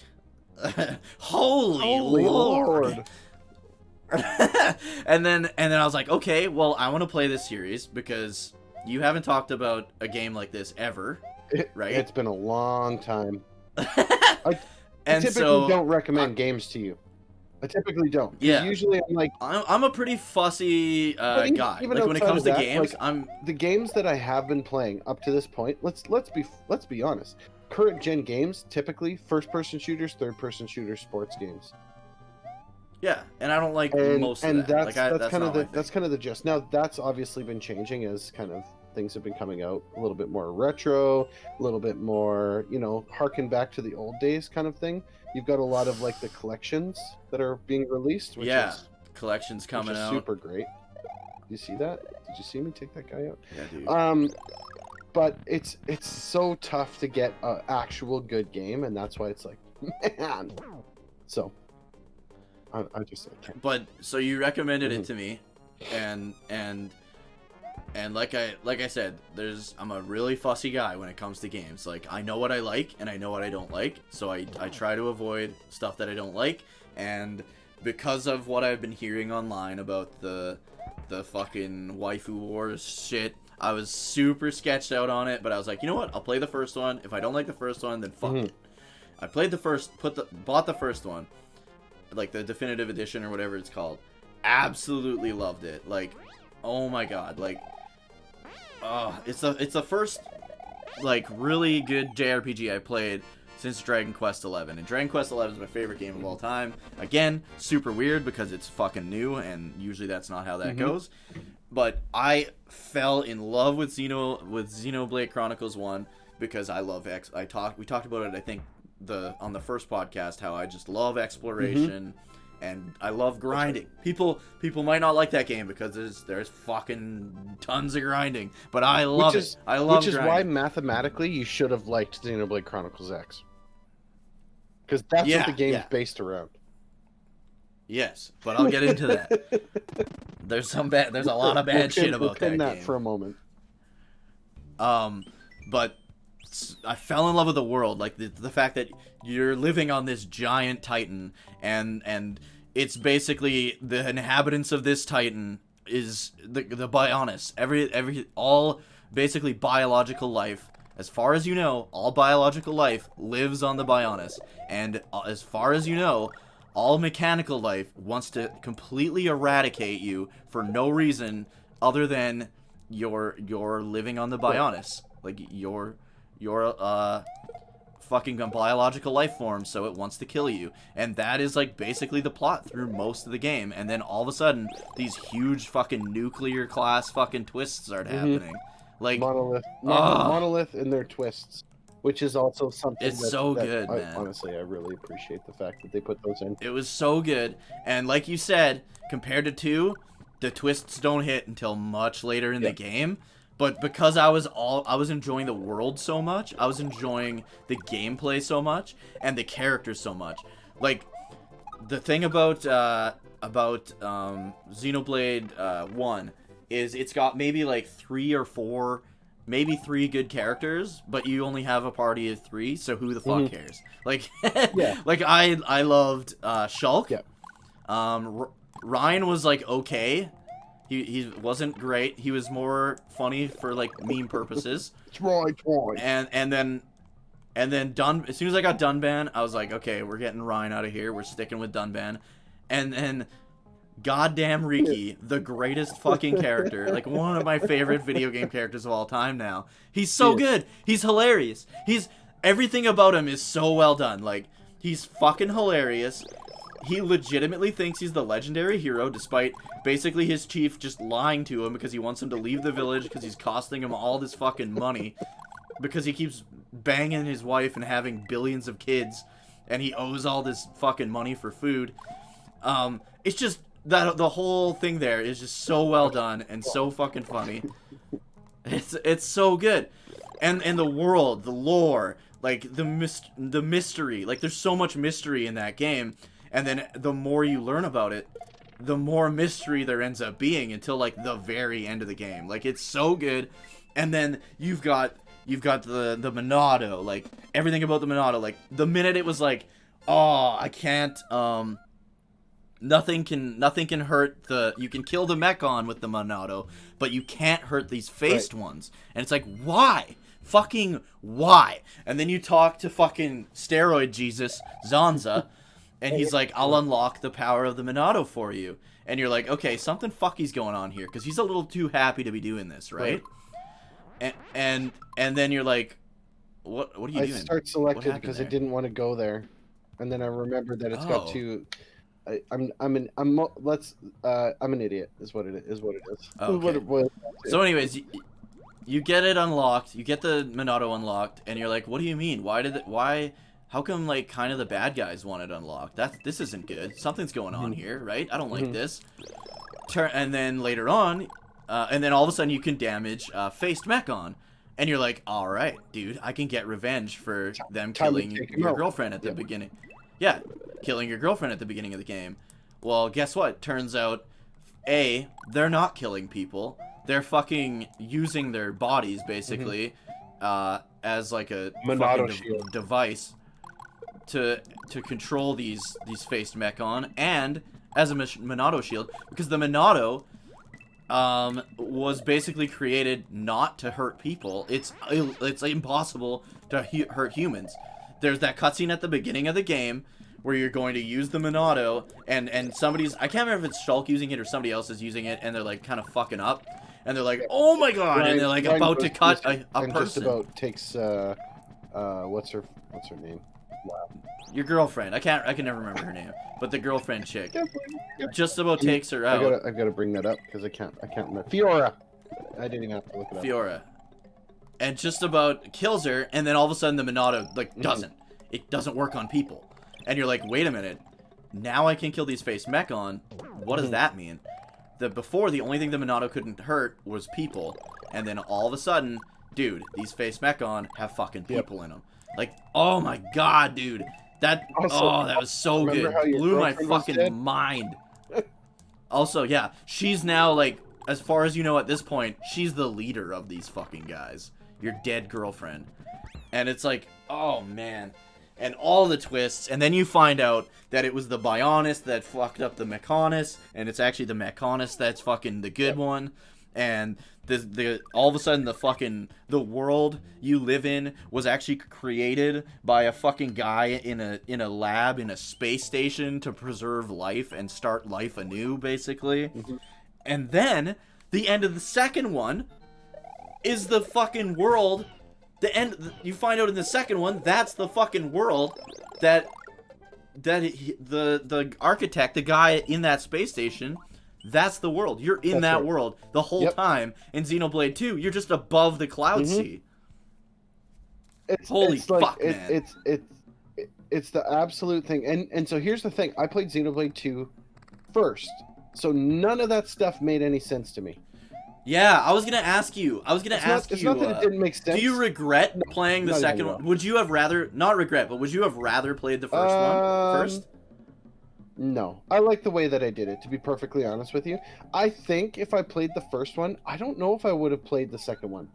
holy Lord. and then I was like, okay, well, I want to play this series because you haven't talked about a game like this ever, right? It's been a long time. I typically don't recommend games to you. I typically don't. Yeah. Usually I'm like, I'm a pretty fussy guy. even Like when it outside comes of to that, games, like, I'm the games that I have been playing up to this point. Let's be honest. Current gen games typically first person shooters, third person shooters, sports games. yeah, and I don't like And most of that. that's That's kind of not my the thing. that's kind of the gist. Now that's obviously been changing as kind of things have been coming out a little bit more retro, a little bit more, harken back to the old days kind of thing. You've got a lot of like the collections that are being released, which Yeah, is collections coming out. super great. You see that? Did you see me take that guy out? Yeah, dude. But it's so tough to get an actual good game, and that's why it's like, man. So I can't. But so you recommended it to me, and like I said, I'm a really fussy guy when it comes to games. Like I know what I like and I know what I don't like, so I try to avoid stuff that I don't like. And because of what I've been hearing online about the fucking waifu wars shit, I was super sketched out on it. But I was like, you know what? I'll play the first one. If I don't like the first one, then fuck it. I played the first, bought the first one, like the definitive edition or whatever it's called. Absolutely loved it. Like, oh my god, like, it's the first like really good JRPG I played since Dragon Quest XI, and Dragon Quest XI is my favorite game of all time. Again, super weird because it's fucking new, and usually that's not how that goes. But I fell in love with Xenoblade Chronicles 1 because I love we talked about it, I think, on the first podcast, how I just love exploration and I love grinding. People might not like that game because there's fucking tons of grinding, but I love it. I love which is grinding. why mathematically you should have liked Xenoblade Chronicles X, because that's what the game's based around. Yes, but I'll get into that. There's a lot of bad shit about that game for a moment. But I fell in love with the world, like the fact that you're living on this giant Titan, and it's basically the inhabitants of this Titan is the Bionis. All basically biological life, as far as you know, all biological life lives on the Bionis, and as far as you know, all mechanical life wants to completely eradicate you for no reason other than you're living on the Bionis, like you're fucking biological life form, so it wants to kill you. And that is like basically the plot through most of the game. And then all of a sudden, these huge fucking nuclear class fucking twists start happening. Like monolith and their twists, which is also something it's so good, man. Honestly, I really appreciate the fact that they put those in. It was so good, and like you said, compared to 2, the twists don't hit until much later in the game. But because I was enjoying the world so much, I was enjoying the gameplay so much, and the characters so much. Like, the thing about Xenoblade 1 is it's got maybe like 3 or 4, maybe 3 good characters, but you only have a party of 3, so who the fuck cares? Like, like I loved Shulk. Yeah. Ryan was like okay. He wasn't great. He was more funny for like meme purposes. It's right. And then as soon as I got Dunban, I was like, okay, we're getting Ryan out of here. We're sticking with Dunban. And then goddamn Riki, the greatest fucking character, like one of my favorite video game characters of all time now. He's so good. He's hilarious. Everything about him is so well done. Like, he's fucking hilarious. He legitimately thinks he's the legendary hero, despite basically his chief just lying to him because he wants him to leave the village because he's costing him all this fucking money because he keeps banging his wife and having billions of kids, and he owes all this fucking money for food. It's just that the whole thing there is just so well done and so fucking funny. It's so good, and the world, the lore, like the mystery, like there's so much mystery in that game. And then the more you learn about it, the more mystery there ends up being until like the very end of the game. Like, it's so good. And then you've got the Monado, like everything about the Monado. Like, the minute it was like, oh, I can't nothing can hurt you can kill the Mechon with the Monado, but you can't hurt these faced ones. And it's like, why? Fucking why? And then you talk to fucking steroid Jesus, Zanza, And he's like, I'll unlock the power of the Monado for you. And you're like, okay, something fucky's going on here, because he's a little too happy to be doing this, right? And then you're like, what are you doing? I start selected because I didn't want to go there, and then I remembered that it's got two. I'm an idiot. Is what it is. Okay. So anyways, you get it unlocked. You get the Monado unlocked, and you're like, what do you mean? Why? How come, like, kind of the bad guys want it unlocked? This isn't good. Something's going on here, right? I don't like this. And then later on, and then all of a sudden you can damage Faced Mechon. And you're like, all right, dude, I can get revenge for them killing your girlfriend at the beginning. Yeah, killing your girlfriend at the beginning of the game. Well, guess what? Turns out, A, they're not killing people. They're fucking using their bodies, basically, as, like, a fucking device to control these Faced Mechon, and as a Monado shield, because the Monado was basically created not to hurt people. It's impossible to hurt humans. There's that cutscene at the beginning of the game where you're going to use the Monado, and somebody's, I can't remember if it's Shulk using it or somebody else is using it, and they're like kind of fucking up, and they're like, oh my god, and they're like about to cut a person. Just about takes what's her name? Wow. Your girlfriend. I can never remember her name, but the girlfriend chick just about takes her out. I've got to bring that up because I can't remember. Fiora. I didn't even have to look it up. Fiora. And just about kills her, and then all of a sudden the Monado doesn't. It doesn't work on people, and you're like, wait a minute. Now I can kill these Faced Mechon. What does that mean? Before, the only thing the Monado couldn't hurt was people, and then all of a sudden, dude, these Faced Mechon have fucking people in them. Like, oh my god, dude. That was so good. Blew my fucking mind. Also, yeah, she's now, like, as far as you know at this point, she's the leader of these fucking guys. Your dead girlfriend. And it's like, oh man. And all the twists, and then you find out that it was the Bionist that fucked up the Mechanist, and it's actually the Mechanist that's fucking the good one. And all of a sudden the world you live in was actually created by a fucking guy in a lab in a space station to preserve life and start life anew, basically. And then the end of the second one is the fucking world. You find out in the second one, that's the fucking world that the architect, the guy in that space station, that's the world. You're in that world the whole time. In Xenoblade 2, you're just above the cloud sea. Holy fuck, man. It's the absolute thing. And so here's the thing. I played Xenoblade 2 first. So none of that stuff made any sense to me. Yeah, I was gonna ask you. It's not that it didn't make sense. Do you regret playing the second one? Would you have rather, not regret, but would you have rather played the first one first? No. I like the way that I did it, to be perfectly honest with you. I think if I played the first one, I don't know if I would have played the second one.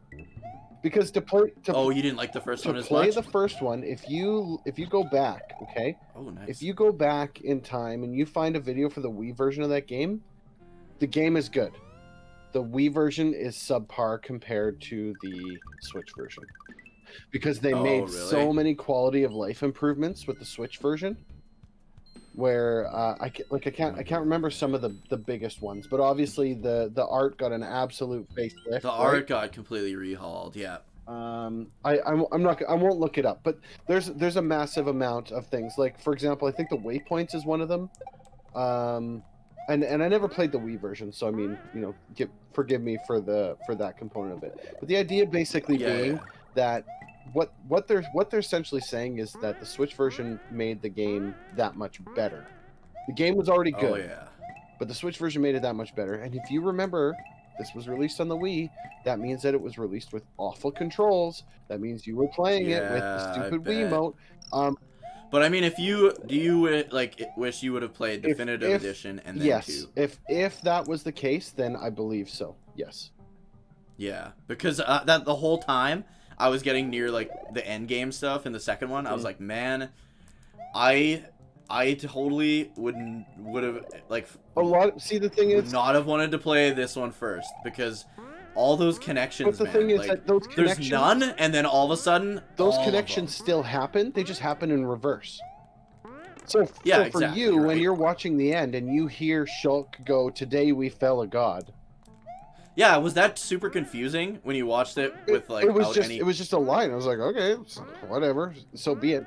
Because you didn't like the first one as much? To play the first one, if you go back, okay? Oh, nice. If you go back in time and you find a video for the Wii version of that game, the game is good. The Wii version is subpar compared to the Switch version. Because they made so many quality of life improvements with the Switch version. Where I can't remember some of the biggest ones, but obviously the art got an absolute facelift. The art got completely rehauled, yeah. I won't look it up, but there's a massive amount of things. Like, for example, I think the waypoints is one of them. And I never played the Wii version, so I mean, forgive me for that component of it. But the idea basically being that what they're essentially saying is that the Switch version made the game that much better. The game was already good, but the Switch version made it that much better. And if you remember, this was released on the Wii. That means that it was released with awful controls. That means you were playing it with the stupid Wiimote. But I mean, do you wish you would have played Definitive Edition and then yes, if that was the case, then I believe so. Yes. Yeah, because that the whole time I was getting near like the end game stuff in the second one, I was like, man, I totally would have like See, the thing is, not have wanted to play this one first because all those connections. But the thing is that those connections, there's none, and then all of a sudden, those connections still happen. They just happen in reverse. So, Yeah, so for exactly, you, when right? you're watching the end and you hear Shulk go, "Today we fell a god," Yeah, was that super confusing when you watched it with like out any? it was just a line. I was like, okay, whatever, so be it.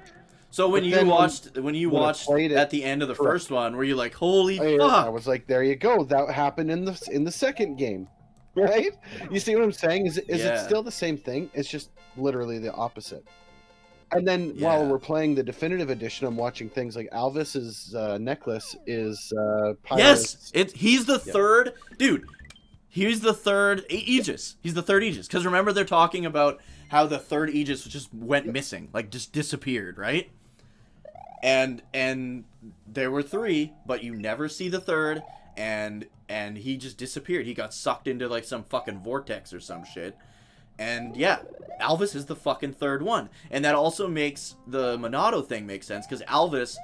So when But you then when I watched played it, at the end of the correct. first one, were you like, holy I fuck? was like, there you go. That happened in the second game, right? You see what I'm saying? Is it Yeah, still the same thing? It's just literally the opposite. And then while yeah. we're playing the definitive edition, I'm watching things like Alvis's necklace is Yes, Pyro's. he's the Yeah. third dude. He's the third Aegis. He's the third Aegis. Because remember, they're talking about how the third Aegis just went missing, like just disappeared, right? And there were three, but you never see the third, and he just disappeared. He got sucked into like some fucking vortex or some shit. And yeah, Alvis is the fucking third one. And that also makes the Monado thing make sense, because Alvis,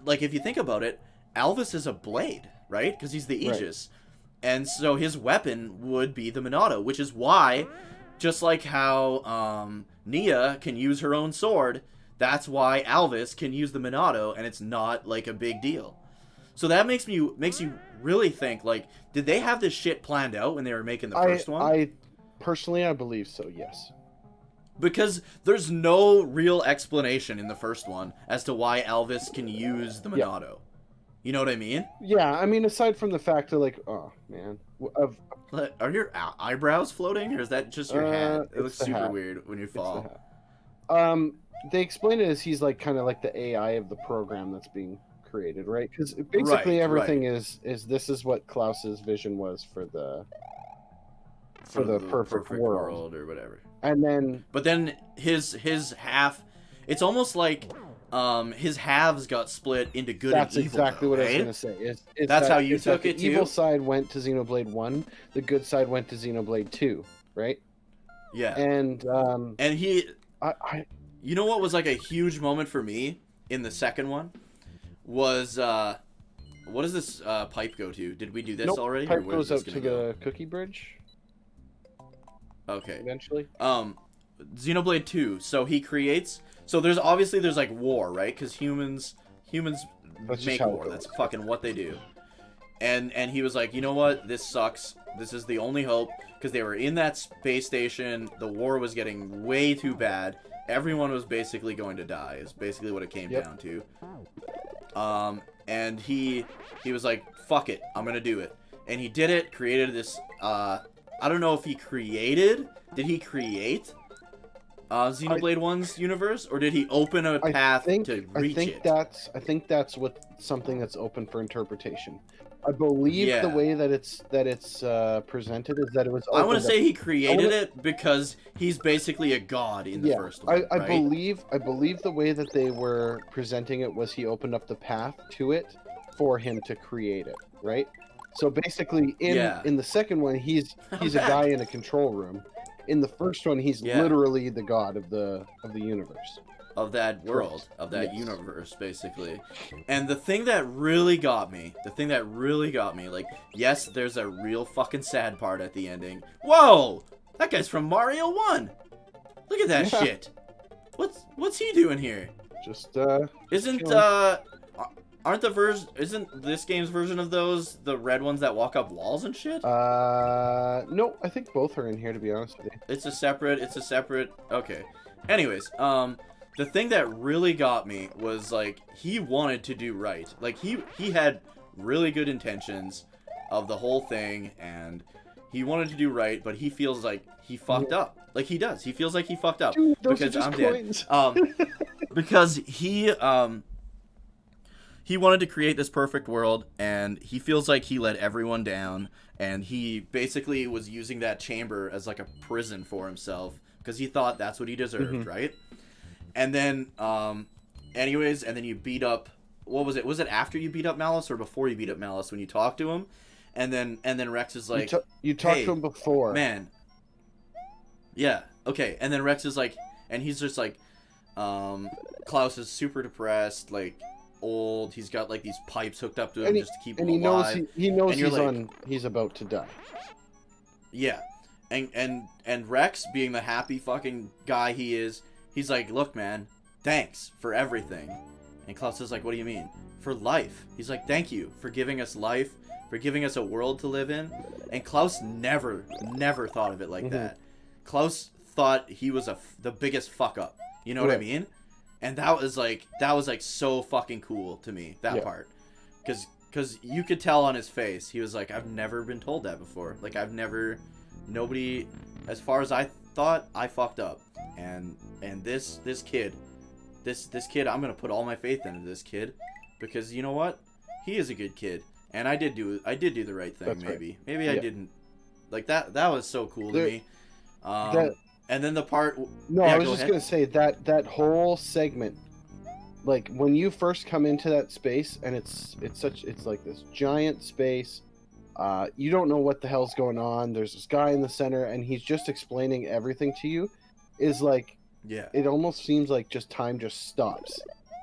like if you think about it, Alvis is a blade, right? Because he's the Right. Aegis. And so his weapon would be the Monado, which is why, just like how Nia can use her own sword, that's why Alvis can use the Monado, and it's not like a big deal. So that makes you really think, like, did they have this shit planned out when they were making the first one? I personally, I believe so. Yes. Because there's no real explanation in the first one as to why Alvis can use the Yeah. Monado. You know what I mean? Yeah, I mean, aside from the fact that, like, oh man, of Are your eyebrows floating, or is that just your hat? It it's looks the super hat. weird when you It's the fall. hat. They explain it as he's like kind of like the AI of the program that's being created, right? Because basically Right, everything is this is what Klaus's vision was for the perfect world. or whatever. And then But then his half, it's almost like his halves got split into good that's and evil. exactly though, what I was right? gonna say. Is That's how you is that took it the evil too? side went to Xenoblade 1, the good side went to Xenoblade 2, right? Yeah. And And he, I you know what was like a huge moment for me in the second one was what does this pipe go to? Did we do this nope, already? pipe where's goes this out to gonna go? the cookie bridge Okay. eventually. Xenoblade 2. So he creates. So there's like war, right? Because humans That's just make how it war. goes. That's fucking what they do. And he was like, you know what? This sucks. This is the only hope, because they were in that space station. The war was getting way too bad. Everyone was basically going to die. Is basically what it came down to. And he was like, fuck it, I'm gonna do it. And he did it. Created this. I don't know if he created. Did he create Xenoblade 1's universe, or did he open a path to reach it? I think that's what something that's open for interpretation. I believe Yeah. the way that it's presented is that it was. I want to opened say up- he created it because he's basically a god in the first one. I right? believe the way that they were presenting it was he opened up the path to it for him to create it, right? So basically, in the second one, he's a guy in a control room. In the first one, he's literally the god of the universe. Of that world, of that universe, basically. And the thing that really got me, like, yes, there's a real fucking sad part at the ending. Whoa! That guy's from Mario 1! Look at that shit! What's he doing here? Just Isn't this game's version of those the red ones that walk up walls and shit? no, I think both are in here, to be honest with you. It's a separate, okay. Anyways, the thing that really got me was, like, he wanted to do right. Like, he had really good intentions of the whole thing, and he wanted to do right, but he feels like he fucked up. Like, he does. He feels like he fucked up. Dude, those because are just I'm coins. dead. Because he wanted to create this perfect world, and he feels like he let everyone down, and he basically was using that chamber as, like, a prison for himself, because he thought that's what he deserved, right? And then, anyways, and then you beat up, what was it? Was it after you beat up Malice or before you beat up Malice when you talked to him? And then Rex is like, you talked hey, to him before. Man. Yeah, okay. And then Rex is like, and he's just like, Klaus is super depressed, like, old. He's got, like, these pipes hooked up to him just to keep him alive. He knows And he's about to die. Yeah. And Rex, being the happy fucking guy he is, he's like, look, man, thanks for everything. And Klaus is like, what do you mean? For life. He's like, thank you for giving us life, for giving us a world to live in. And Klaus never thought of it like that. Klaus thought he was the biggest fuck up. You know what I mean? And that was like so fucking cool to me, that part. Because you could tell on his face, he was like, I've never been told that before. Like, nobody, as far as I thought, I fucked up. And this kid, I'm going to put all my faith into this kid. Because you know what? He is a good kid. And I did do the right thing, maybe. Right. Maybe I didn't. Like, that was so cool to me. And then the part... No, I was just going to say, that whole segment, like, when you first come into that space, and it's like this giant space, you don't know what the hell's going on, there's this guy in the center, and he's just explaining everything to you, is like... Yeah. It almost seems like time just stops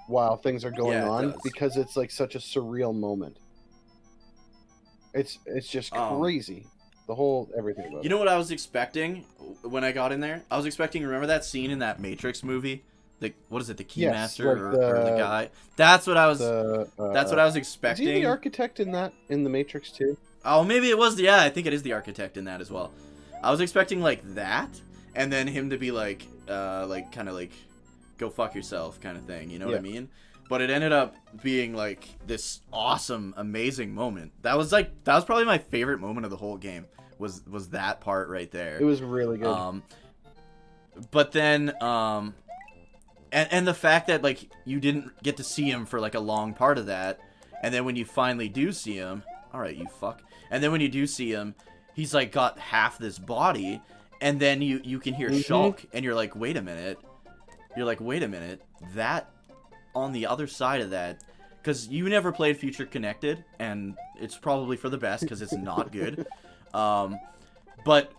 while things are going on, because it's like such a surreal moment. It's just crazy. The whole everything about it. You know what I was expecting when I got in there? I was expecting, remember that scene in that Matrix movie? What is it, the Keymaster or the guy? That's what I was expecting. Is he the architect in the Matrix too? Oh, maybe it was I think it is the architect in that as well. I was expecting like that, and then him to be like kind of like go fuck yourself kind of thing, you know what I mean? But it ended up being like this awesome, amazing moment. That was probably my favorite moment of the whole game. Was that part right there? It was really good. But then and the fact that like you didn't get to see him for like a long part of that, and then when you finally do see him, all right, you fuck. And then when you do see him, he's like got half this body, and then you can hear Shulk, and you're like, wait a minute. That on the other side of that, because you never played Future Connected, and it's probably for the best because it's not good. But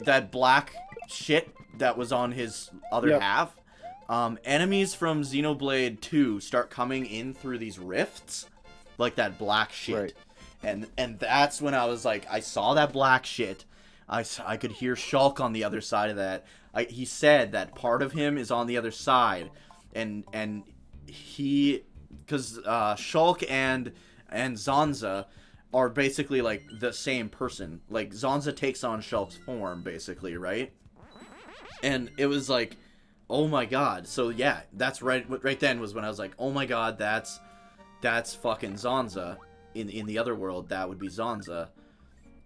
that black shit that was on his other half, enemies from Xenoblade 2 start coming in through these rifts, like that black shit. Right. And that's when I was like, I saw that black shit. I could hear Shulk on the other side of that. He said that part of him is on the other side, and he, because Shulk and Zanza are basically like the same person. Like Zanza takes on Shulk's form, basically, right? And it was like, oh my god. So yeah, that's right then was when I was like, oh my god, that's fucking Zanza. In the other world, that would be Zanza.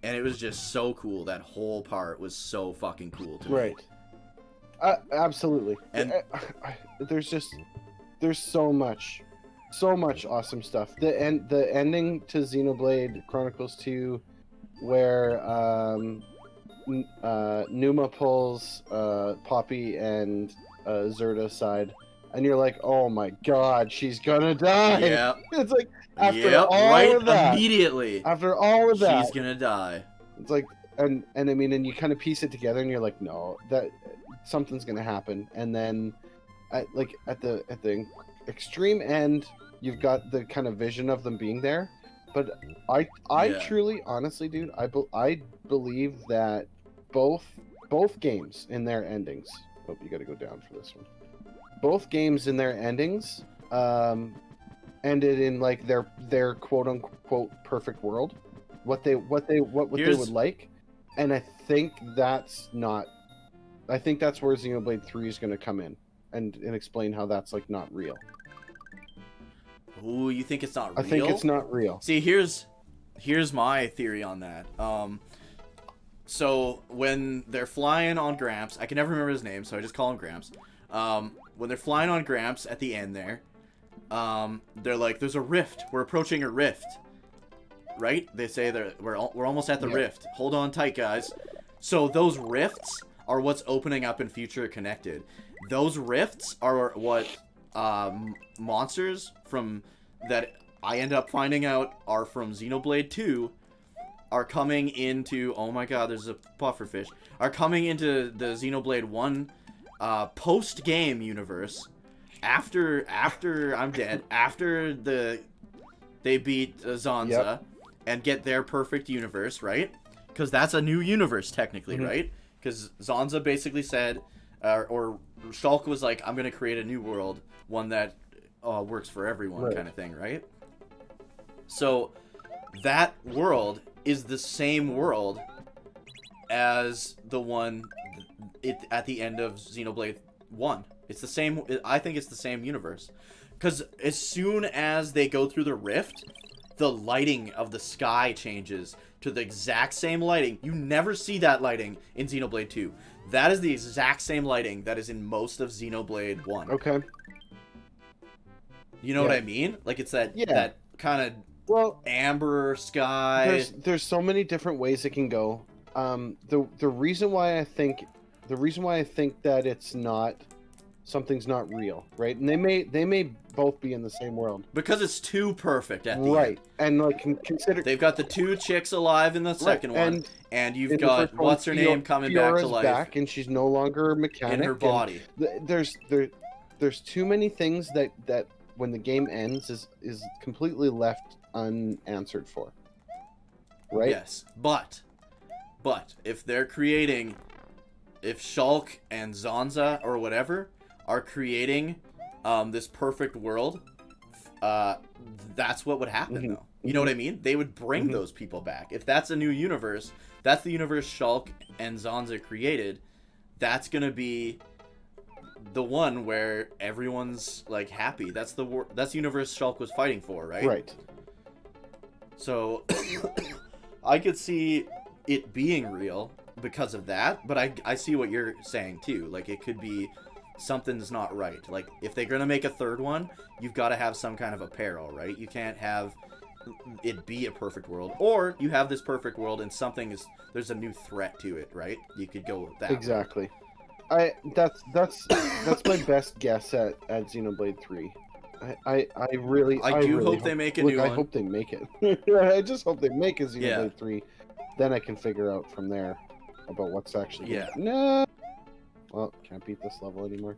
And it was just so cool. That whole part was so fucking cool to me. Right. Absolutely. And there's so much awesome stuff. The ending to Xenoblade Chronicles 2, where Numa pulls Poppy and Zerda aside, and you're like, oh my god, she's gonna die. Yeah. It's like after all of that, immediately. After all of that, she's gonna die. It's like, and I mean, and you kind of piece it together, and you're like, no, that something's gonna happen, and then at the extreme end, you've got the kind of vision of them being there. But I truly, honestly, dude, I believe that both games in their endings. Oh, you got to go down for this one. Both games in their endings ended in like their quote unquote perfect world, what they would like, and I think that's where Xenoblade 3 is going to come in and explain how that's like not real. Ooh, you think it's not real? I think it's not real. See, here's my theory on that. So when they're flying on Gramps, I can never remember his name, so I just call him Gramps. When they're flying on Gramps at the end there, they're like, "There's a rift. We're approaching a rift." Right? They say we're almost at the rift. Hold on tight, guys. So those rifts are what's opening up in Future Connected. Those rifts are what monsters from that I end up finding out are from Xenoblade 2 are coming into, oh my god, there's a pufferfish, are coming into the Xenoblade 1 post-game universe after I'm dead, after they beat Zanza and get their perfect universe, right? Because that's a new universe technically, right? Because Zanza basically said, or Shulk was like, I'm going to create a new world, one that works for everyone Right. kind of thing, right? So that world is the same world as the one at the end of Xenoblade 1. It's the same. I think it's the same universe. Because as soon as they go through the rift, the lighting of the sky changes to the exact same lighting. You never see that lighting in Xenoblade 2. That is the exact same lighting that is in most of Xenoblade 1. Okay. You know what I mean? Like, it's that that kind of Well, amber sky. there's so many different ways it can go. The reason why I think that it's not, something's not real, right? And they may both be in the same world Because it's too perfect at the right end. And like consider They've got the 2 chicks alive in the second one, and you've got first one, what's her name coming back to Fiora's life back, and she's no longer a mechanic in her body. There's too many things that when the game ends is completely left unanswered for, right? Yes, but if they're creating, if Shulk and Zanza or whatever are creating this perfect world, that's what would happen though. You know what I mean? They would bring those people back. If that's a new universe, that's the universe Shulk and Zanza created. That's gonna be the one where everyone's like happy. That's the universe Shulk was fighting for, right? Right. So I could see it being real because of that, but I see what you're saying too. Like, it could be something's not right. Like, if they're gonna make a third one, you've got to have some kind of a peril, right? You can't have it be a perfect world, or you have this perfect world and there's a new threat to it, right? You could go with that Exactly. That's my best guess at Xenoblade 3. I really hope they make a new one. I hope they make it. I just hope they make a Xenoblade 3. Then I can figure out from there about what's actually no. Well, can't beat this level anymore.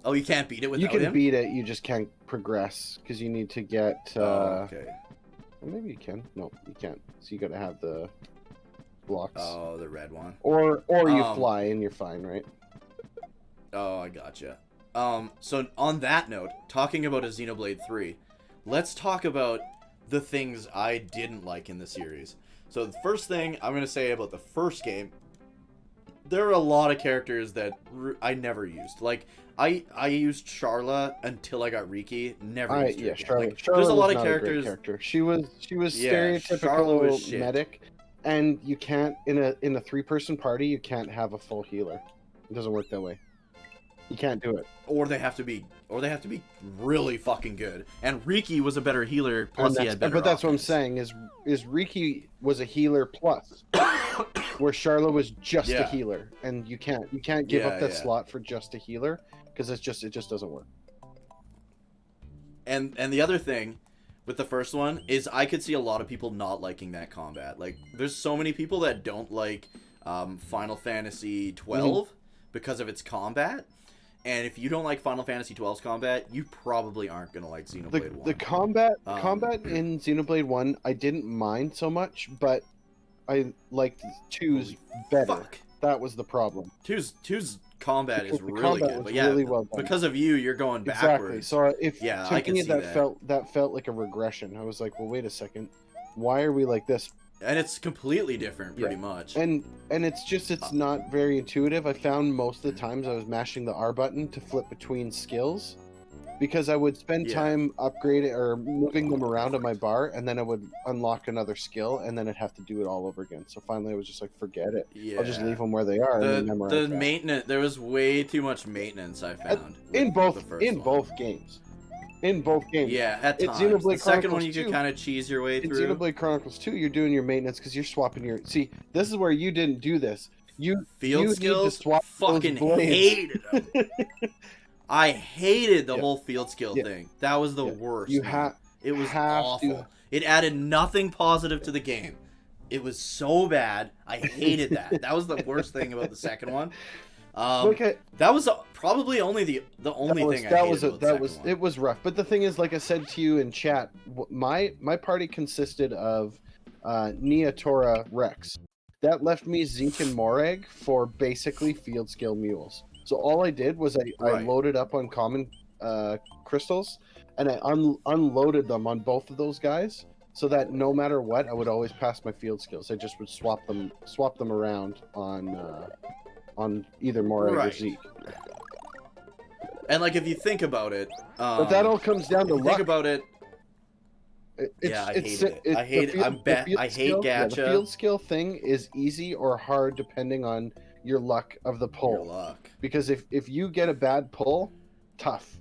Oh, you can't beat it without him? You can beat it, you just can't progress because you need to get okay. Well, maybe you can. No, you can't. So you got to have the blocks. Oh, the red one. Or you fly and you're fine, right? Oh, I gotcha. So on that note, talking about a Xenoblade 3, let's talk about the things I didn't like in the series. So the first thing I'm going to say about the first game, there are a lot of characters that I never used. Like, I used Charla until I got Riki. Never used her again. Charla. Like, Charla there's a lot was of not a great characters. Character. She was Charla stereotypical was shit. medic, and you can't in a 3-person party. You can't have a full healer. It doesn't work that way. You can't do it. Or they have to be really fucking good. And Riki was a better healer. Plus, he had better. But that's what I'm offense. saying is Riki was a healer plus, where Charla was just a healer, and you can't give up that slot for just a healer because it just doesn't work. And the other thing with the first one is I could see a lot of people not liking that combat. Like, there's so many people that don't like Final Fantasy 12 because of its combat. And if you don't like Final Fantasy 12's combat, you probably aren't going to like Xenoblade 1. The combat in Xenoblade 1, I didn't mind so much, but I liked 2's better. Fuck. That was the problem. 2's combat is really combat good, was but yeah, really well done. because of you're going backwards. Exactly. So if I to can me see that felt like a regression. I was like, well, wait a second, why are we like this? And it's completely different, pretty much. And it's not very intuitive. I found most of the times I was mashing the R button to flip between skills, because I would spend time upgrading or moving them around on my bar, and then I would unlock another skill, and then I'd have to do it all over again. So finally, I was just like, forget it. I'll just leave them where they are. And then memorize the that. maintenance, there was way too much maintenance I found in both games. Yeah, at times. Xenoblade The second one Chronicles you could 2. kind of cheese your way In through. Xenoblade Chronicles 2, you're doing your maintenance because you're swapping your. See, this is where you didn't do this. You Field skills, need to swap fucking those blades. hated them. I hated the whole field skill thing. That was the worst. You it was have awful. to. It added nothing positive to the game. It was so bad. I hated that. That was the worst thing about the second one. That was probably only the only thing I hated about the second one. It was rough. But the thing is, like I said to you in chat, my party consisted of Nia, Tora, Rex. That left me Zeke and Morag for basically field skill mules. So all I did was I loaded up on common crystals, and I unloaded them on both of those guys, so that no matter what, I would always pass my field skills. I just would swap them around on either Morag or Right. Zeke. And like if you think about it, But that all comes down to luck. think about it. Yeah, I hate it. I hate it. I hate gacha. The field skill thing is easy or hard depending on your luck of the pull. Your luck. Because if you get a bad pull, tough.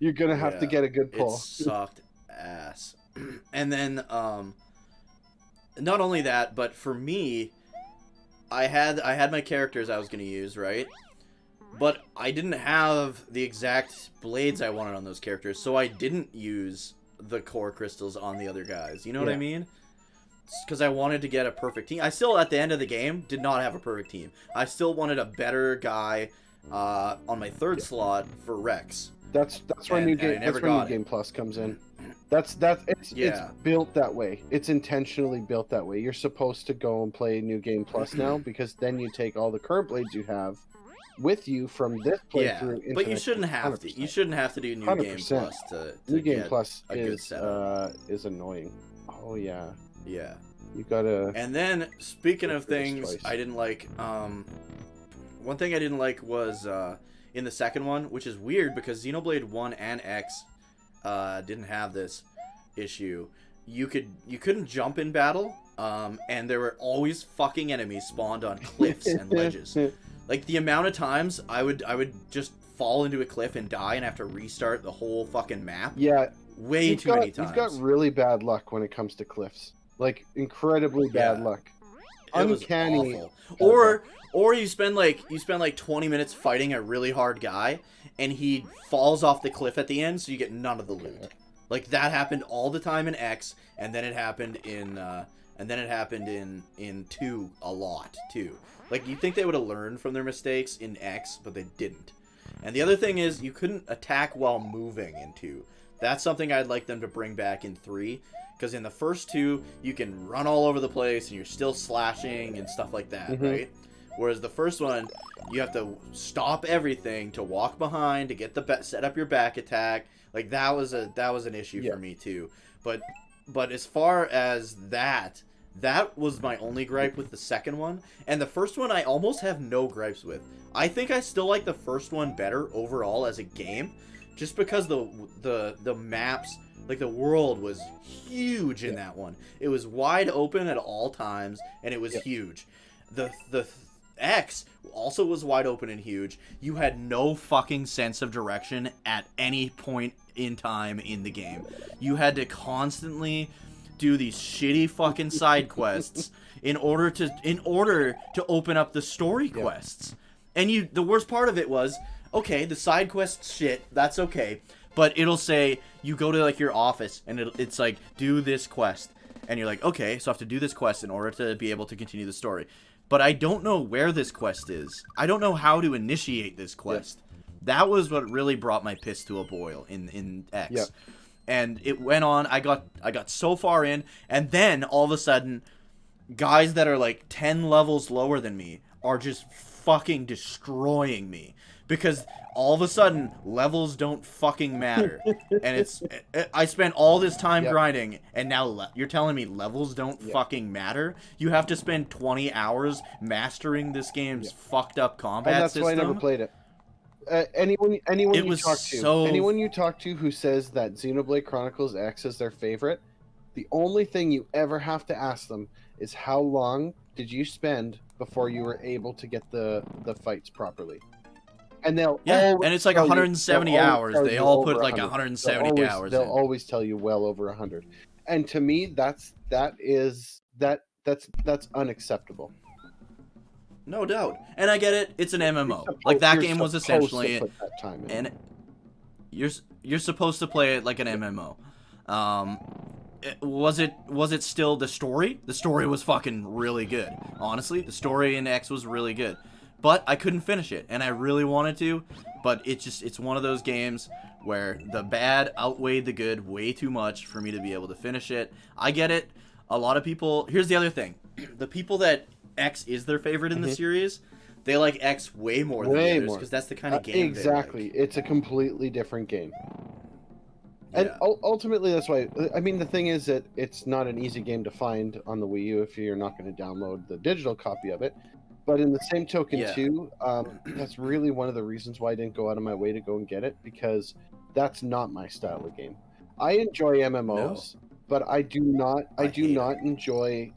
You're gonna have to get a good pull. It sucked ass. And then not only that, but for me, I had my characters I was gonna use, right? But I didn't have the exact blades I wanted on those characters, so I didn't use the core crystals on the other guys. You know what I mean? Because I wanted to get a perfect team. I still, at the end of the game, did not have a perfect team. I still wanted a better guy on my third slot for Rex. That's where New Game Plus comes in. It's built that way. It's intentionally built that way. You're supposed to go and play New Game Plus now, because then you take all the current blades you have with you from this playthrough. Yeah, but you shouldn't have to. You shouldn't have to do New Game Plus to New Game get Plus a good setup. is annoying. Oh yeah. Yeah. You gotta. And then speaking of things I didn't like, one thing I didn't like was in the second one, which is weird because Xenoblade 1 and X didn't have this issue. You couldn't jump in battle, and there were always fucking enemies spawned on cliffs and ledges. Like the amount of times I would just fall into a cliff and die and have to restart the whole fucking map. Yeah. Way too many times. You've got really bad luck when it comes to cliffs. Like incredibly bad luck. Uncanny. Or you spend like 20 minutes fighting a really hard guy and he falls off the cliff at the end, so you get none of the loot. Like that happened all the time in X, and then it happened in 2 a lot too. Like you'd think they would have learned from their mistakes in X, but they didn't. And the other thing is you couldn't attack while moving in 2. That's something I'd like them to bring back in 3. Because in the first 2, you can run all over the place and you're still slashing and stuff like that, right? Whereas the first one, you have to stop everything to walk behind, to get the set up your back attack. Like that was an issue for me too. But as far as that was my only gripe with the second one. And the first one I almost have no gripes with. I think I still like the first one better overall as a game, just because the maps, like the world was huge in that one. It was wide open at all times, and it was huge. The X also was wide open and huge. You had no fucking sense of direction at any point in time in the game. You had to constantly do these shitty fucking side quests in order to open up the story quests. And the worst part of it was, okay, the side quests shit, that's okay. But it'll say, you go to like your office and it's like, do this quest. And you're like, okay, so I have to do this quest in order to be able to continue the story. But I don't know where this quest is. I don't know how to initiate this quest. That was what really brought my piss to a boil in X. And it went on. I got so far in, and then all of a sudden, guys that are like 10 levels lower than me are just fucking destroying me. Because all of a sudden, levels don't fucking matter. And I spent all this time grinding, and now you're telling me levels don't fucking matter? You have to spend 20 hours mastering this game's fucked up combat system? And that's why I never played it. Anyone you talk to who says that Xenoblade Chronicles X is their favorite, the only thing you ever have to ask them is how long did you spend before you were able to get the fights properly? And and it's like 170 hours. They all put like 170 hours. They'll always tell you well over 100. And to me, that's unacceptable. No doubt. And I get it. It's an MMO. Like that game was essentially and you're supposed to play it like an MMO. Was it still the story? The story was fucking really good. Honestly, the story in X was really good. But I couldn't finish it, and I really wanted to, but it's one of those games where the bad outweighed the good way too much for me to be able to finish it. I get it. A lot of people... Here's the other thing. The people that X is their favorite in the series, They like X way more than the others because that's the kind of game exactly. they like. It's a completely different game. And Yeah. ultimately, that's why. I mean, the thing is that it's not an easy game to find on the Wii U if you're not going to download the digital copy of it. But in the same token, Yeah. too, that's really one of the reasons why I didn't go out of my way to go and get it, because that's not my style of game. I enjoy MMOs, but I do not enjoy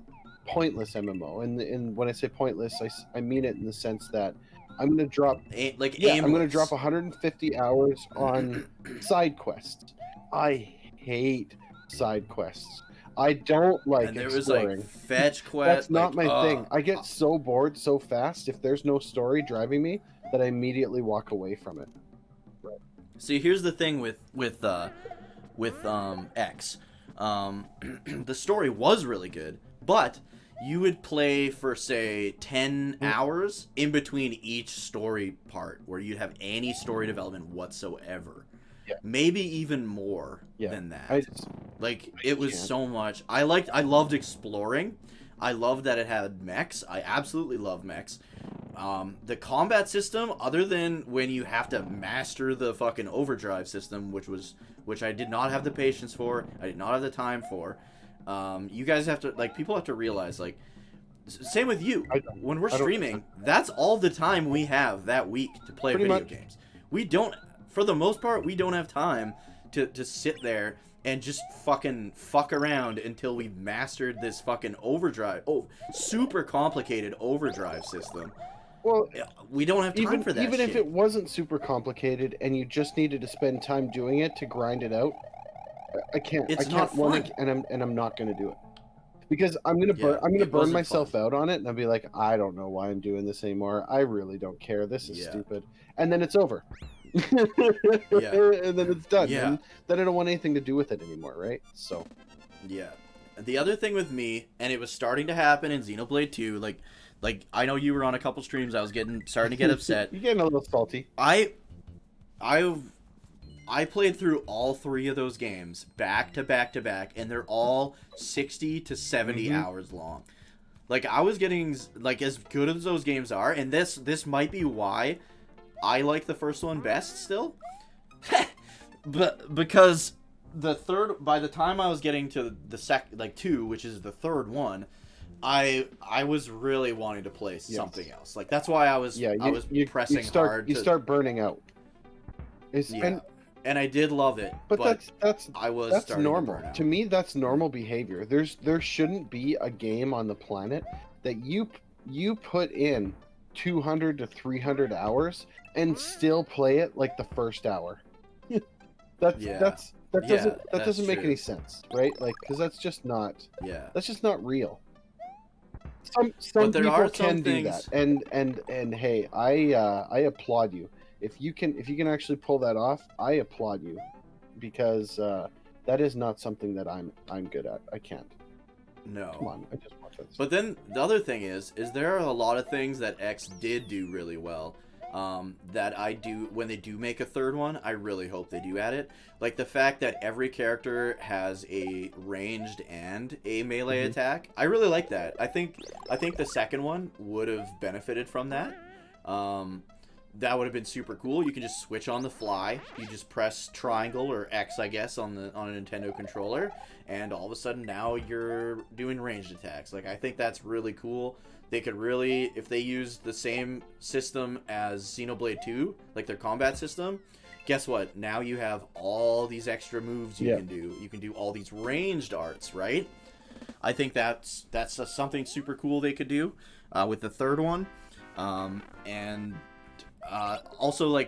pointless MMO. And when I say pointless, I mean it in the sense that I'm going to drop I'm going to drop 150 hours on side quests. I hate side quests. I don't like and there exploring. was like fetch quests. That's not my thing. I get so bored so fast if there's no story driving me that I immediately walk away from it. Right. See, here's the thing with X. The story was really good, but you would play for say 10 hours in between each story part where you'd have any story development whatsoever. Yeah. Maybe even more than that. It was so much. I loved exploring. I loved that it had mechs. I absolutely love mechs. The combat system, other than when you have to master the fucking overdrive system, which I did not have the patience for. I did not have the time for. You guys have to, people have to realize, same with you. When we're streaming, that's all the time we have that week to play video games. We don't, for the most part, we don't have time to sit there and just fucking fuck around until we've mastered this fucking super complicated overdrive system. Well, we don't have time for that even shit. If it wasn't super complicated and you just needed to spend time doing it to grind it out, I can't. It's I not can't fun. and I'm not going to do it. Because I'm gonna burn myself out on it, and I'll be like, I don't know why I'm doing this anymore. I really don't care. This is stupid. And then it's over. And then it's done. Yeah. And then I don't want anything to do with it anymore, right? So. Yeah. The other thing with me, and it was starting to happen in Xenoblade 2, like I know you were on a couple streams. I was starting to get upset. You're getting a little salty. I played through all 3 of those games back to back to back, and they're all 60 to 70 hours long. I was getting as good as those games are, and this might be why I like the first one best still. But because by the time I was getting to the 2, which is the third one, I was really wanting to play something else. That's why I was pressing hard. You start burning out. And I did love it, but that's normal. To me, that's normal behavior. There shouldn't be a game on the planet that you put in 200 to 300 hours and still play it like the first hour. That doesn't make any sense, right? Because that's just not real. Some people can do that, and hey, I applaud you. If you can actually pull that off, I applaud you, because that is not something that I'm good at. I can't. No. Come on, I just want that. But then the other thing is there are a lot of things that X did do really well. That I do when they do make a third one. I really hope they do add it. Like the fact that every character has a ranged and a melee attack. I really like that. I think the second one would have benefited from that. That would have been super cool. You can just switch on the fly. You just press triangle or X, I guess, on a Nintendo controller, and all of a sudden now you're doing ranged attacks. I think that's really cool. They could really, if they used the same system as Xenoblade 2, their combat system, guess what? Now you have all these extra moves you can do. You can do all these ranged arts, right? I think that's something super cool they could do with the third one. And also,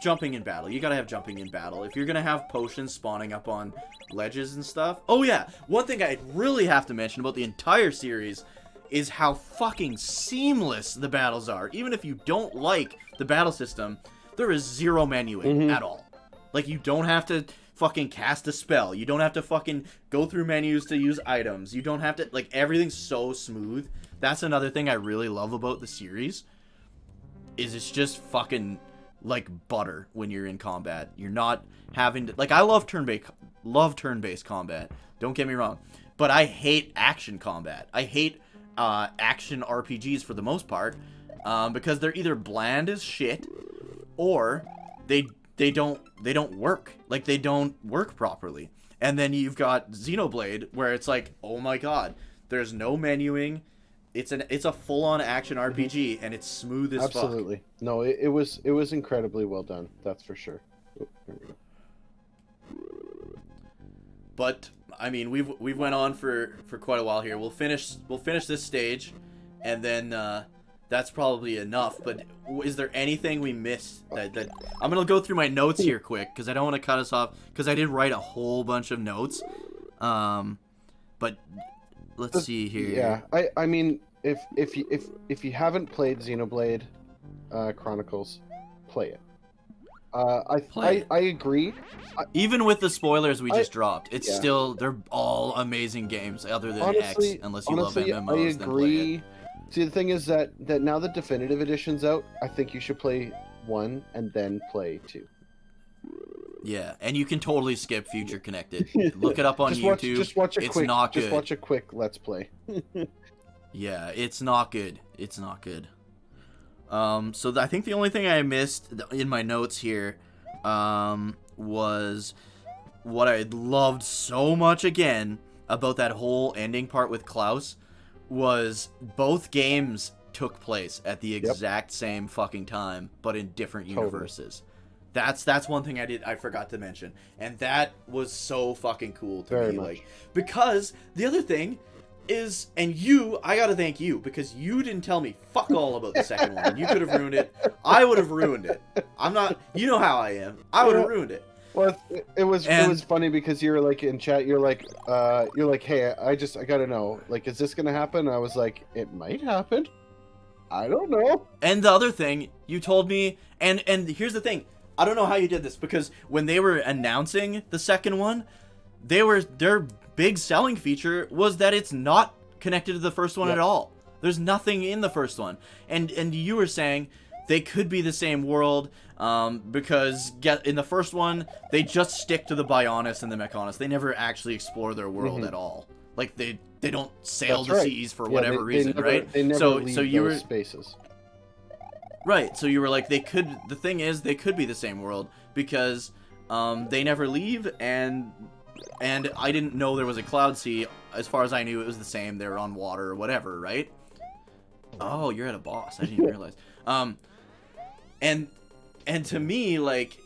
jumping in battle. You gotta have jumping in battle. If you're gonna have potions spawning up on ledges and stuff. Oh yeah, one thing I really have to mention about the entire series is how fucking seamless the battles are. Even if you don't like the battle system, there is zero menuing at all. You don't have to fucking cast a spell. You don't have to fucking go through menus to use items. You don't have to, everything's so smooth. That's another thing I really love about the series, is it's just fucking like butter when you're in combat. You're not having to, I love turn-based combat. Don't get me wrong. But I hate action combat. I hate action RPGs for the most part, because they're either bland as shit, or they don't work. Like, they don't work properly. And then you've got Xenoblade, where it's like, oh my god, there's no menuing. It's a full-on action RPG, and it's smooth as fuck. Absolutely. No, it was incredibly well done. That's for sure. Oh, there we go. But I mean, we've went on for quite a while here. We'll finish this stage, and then that's probably enough. But is there anything we missed that I'm gonna go through my notes here quick, because I don't want to cut us off, because I did write a whole bunch of notes. But let's see here. Yeah, I mean, if you haven't played Xenoblade Chronicles, play it. I agree. Even with the spoilers we just dropped, it's still, they're all amazing games, other than honestly, X, unless you love MMOs. I agree. Then play it. See, the thing is that now the definitive edition's out, I think you should play 1 and then play 2. Yeah, and you can totally skip Future Connected. Look it up on YouTube. Just watch a quick. Not good. Just watch a quick Let's Play. Yeah, it's not good. It's not good. So I think the only thing I missed in my notes here was what I loved so much again about that whole ending part with Klaus was both games took place at the exact same fucking time, but in different universes. That's one thing I forgot to mention, and that was so fucking cool to Very me. much. Like, because the other thing is, and I gotta thank you, because you didn't tell me fuck all about the second one. You could have ruined it. I would have ruined it. I'm not. You know how I am. I would have ruined it. Well, it was funny because you were like in chat. You're like, hey, I gotta know. Like, is this gonna happen? I was like, it might happen. I don't know. And the other thing you told me, and here's the thing. I don't know how you did this, because when they were announcing the second one, their big selling feature was that it's not connected to the first one at all. There's nothing in the first one, and you were saying they could be the same world, because in the first one they just stick to the Bionis and the Mechonis. They never actually explore their world at all. Like, they don't sail the seas for whatever reason, right? They never leave so you were spaces. Right, so you were like, the thing is, they could be the same world, because they never leave, and I didn't know there was a Cloud Sea. As far as I knew, it was the same. They were on water or whatever, right? Oh, you're at a boss. I didn't even realize. And to me, like,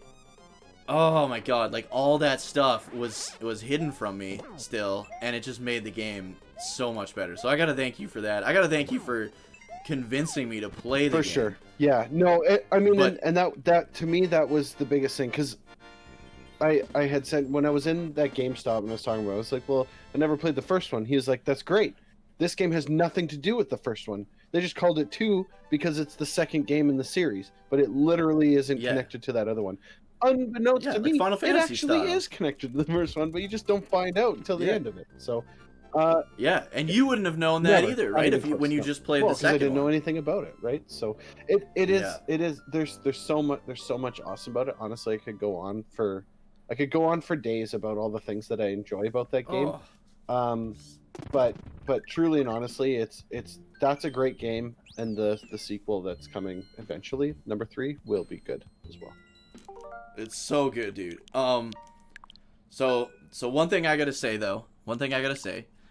oh my god, like, all that stuff was hidden from me still, and it just made the game so much better. So I gotta thank you for that. I gotta thank you for convincing me to play the game. For sure. Yeah. No, I mean, and that to me, that was the biggest thing, because I had said, when I was in that GameStop and I was talking about it, I was like, well, I never played the first one. He was like, that's great. This game has nothing to do with the first one. They just called it 2 because it's the second game in the series, but it literally isn't connected to that other one. Unbeknownst to me, Final it Fantasy actually style. is connected to the first one, but you just don't find out until the end of it. So, yeah, and you wouldn't have known that either, right? When you just played the second I didn't know one. anything about it, right? So it is. There's so much awesome about it. Honestly, I could go on for days about all the things that I enjoy about that game. But truly and honestly, that's a great game, and the sequel that's coming eventually, number 3, will be good as well. It's so good, dude. So one thing I gotta say though.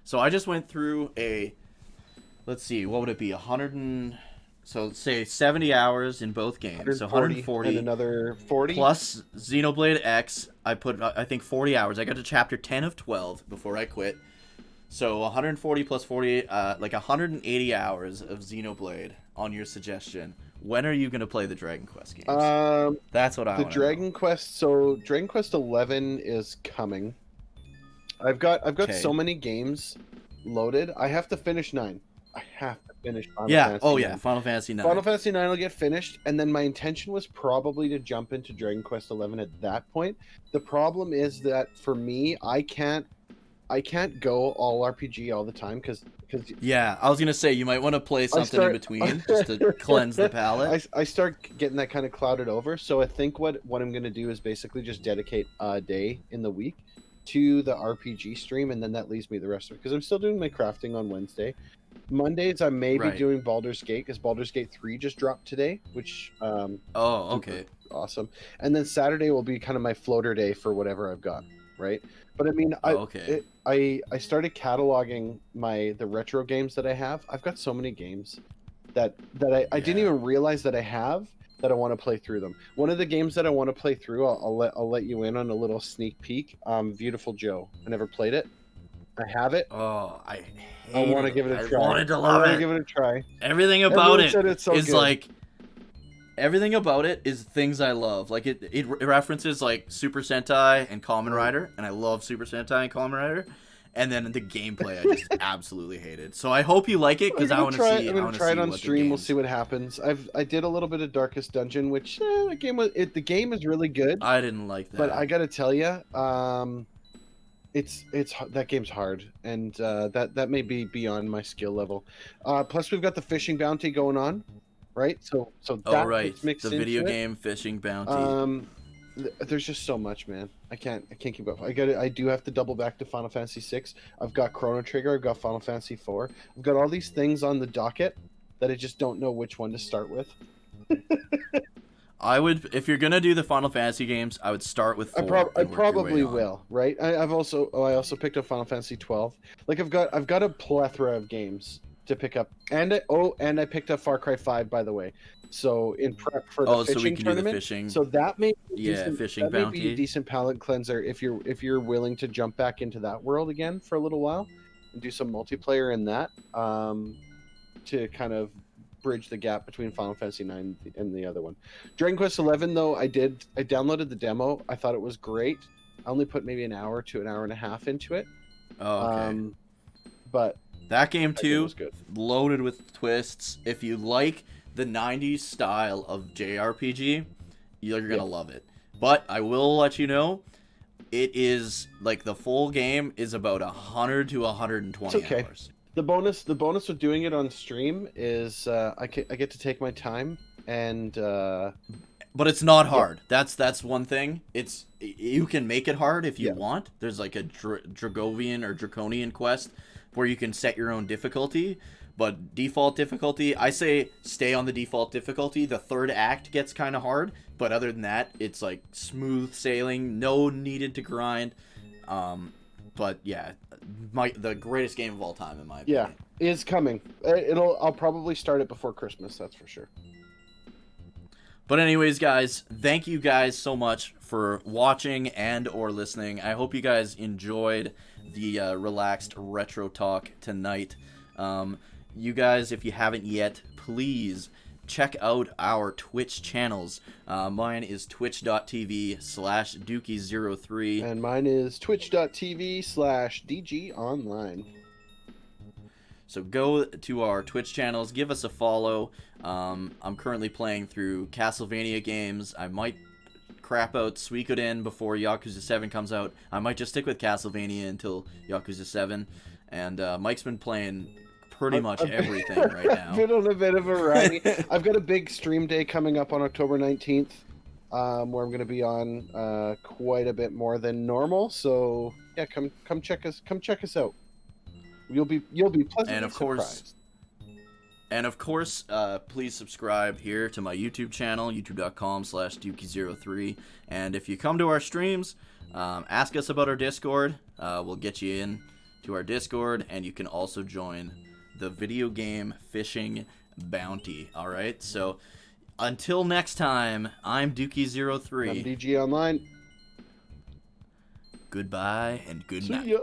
So I just went through let's see, what would it be? Say 70 hours in both games. So 140 and another 40 plus Xenoblade X. I put, I think, 40 hours. I got to chapter 10 of 12 before I quit. So 140 plus 40, like 180 hours of Xenoblade on your suggestion. When are you going to play the Dragon Quest games? That's what I want. The Dragon Quest. So Dragon Quest 11 is coming. I've got so many games loaded. I have to finish 9. I have to finish Final Fantasy 9. Final Fantasy 9. Final Fantasy 9 will get finished, and then my intention was probably to jump into Dragon Quest 11 at that point. The problem is that for me, I can't go all RPG all the time because yeah, I was gonna say you might want to play something in between just to cleanse the palate. I start getting that kind of clouded over, so I think what I'm gonna do is basically just dedicate a day in the week to the RPG stream, and then that leaves me the rest of it, because I'm still doing my crafting on Wednesday, Mondays I may be Right. doing Baldur's Gate because Baldur's Gate 3 just dropped today, which Oh, super okay. awesome. And then Saturday will be kind of my floater day for whatever I've got, right? But I mean, Oh, okay. I started cataloging the retro games that I have. I've got so many games that I didn't Yeah. even realize that I have that I want to play through them. One of the games that I want to play through, I'll let you in on a little sneak peek. Beautiful Joe. I never played it. I have it. Oh, I I want hated to give it. it a I try. wanted to I love want to it. give it a try. Everything about Everyone it said it's so is good. like everything about it is things I love. Like it references like Super Sentai and Kamen Rider, and I love Super Sentai and Kamen Rider. And then the gameplay I just absolutely hated. So I hope you like it because I want to see. I'm I gonna want to try see it on what stream. the We'll game's. see what happens. I did a little bit of Darkest Dungeon, which the game is really good. I didn't like that. But I gotta tell you, it's that game's hard, and that may be beyond my skill level. Plus, we've got the fishing bounty going on, right? So Oh that right, gets mixed the video into it. game fishing bounty. There's just so much, man. I can't keep up. I do have to double back to Final Fantasy 6. I've got Chrono Trigger. I've got Final Fantasy 4. I've got all these things on the docket that I just don't know which one to start with. I would, if you're gonna do the Final Fantasy games, I would start with 4. I and work your way probably on. will, right? I also picked up Final Fantasy 12. Like I've got a plethora of games to pick up, and I picked up Far Cry 5, by the way. So in prep for the so we fishing can tournament. do the fishing. So that may be fishing that may bounty. be a decent palate cleanser if you're willing to jump back into that world again for a little while and do some multiplayer in that to kind of bridge the gap between Final Fantasy 9 and the other one. Dragon Quest 11 though, I downloaded the demo. I thought it was great. I only put maybe an hour to an hour and a half into it. Oh, okay. But that game too, was good. loaded with twists. If you like the 90s style of JRPG, you're gonna love it. But I will let you know, it is like the full game is about 100 to 120 hours. The bonus with doing it on stream is I get to take my time and but it's not hard. That's one thing. You can make it hard if you want. There's like a Dragovian or Draconian quest where you can set your own difficulty, but default difficulty, I say stay on the default difficulty. The third act gets kind of hard, but other than that, it's like smooth sailing, no needed to grind. But yeah, the greatest game of all time in my opinion. Yeah, is coming. I'll probably start it before Christmas, that's for sure. But anyways, guys, thank you guys so much for watching and or listening. I hope you guys enjoyed the relaxed retro talk tonight. You guys, if you haven't yet, please check out our Twitch channels. Mine is twitch.tv/Dookie03. And mine is twitch.tv/DGOnline. So go to our Twitch channels, give us a follow. I'm currently playing through Castlevania games. I might crap out Suikoden before Yakuza 7 comes out. I might just stick with Castlevania until Yakuza 7. And Mike's been playing pretty much everything right now. I've been on a bit of a variety. I've got a big stream day coming up on October 19th, where I'm going to be on quite a bit more than normal. So yeah, come check us out. You'll be pleasantly surprised. And of course, please subscribe here to my YouTube channel, youtube.com/Dookie03. And if you come to our streams, ask us about our Discord. We'll get you in to our Discord, and you can also join the video game fishing bounty. All right. So until next time, I'm Dookie03. I'm DG Online. Goodbye and good See night. ya.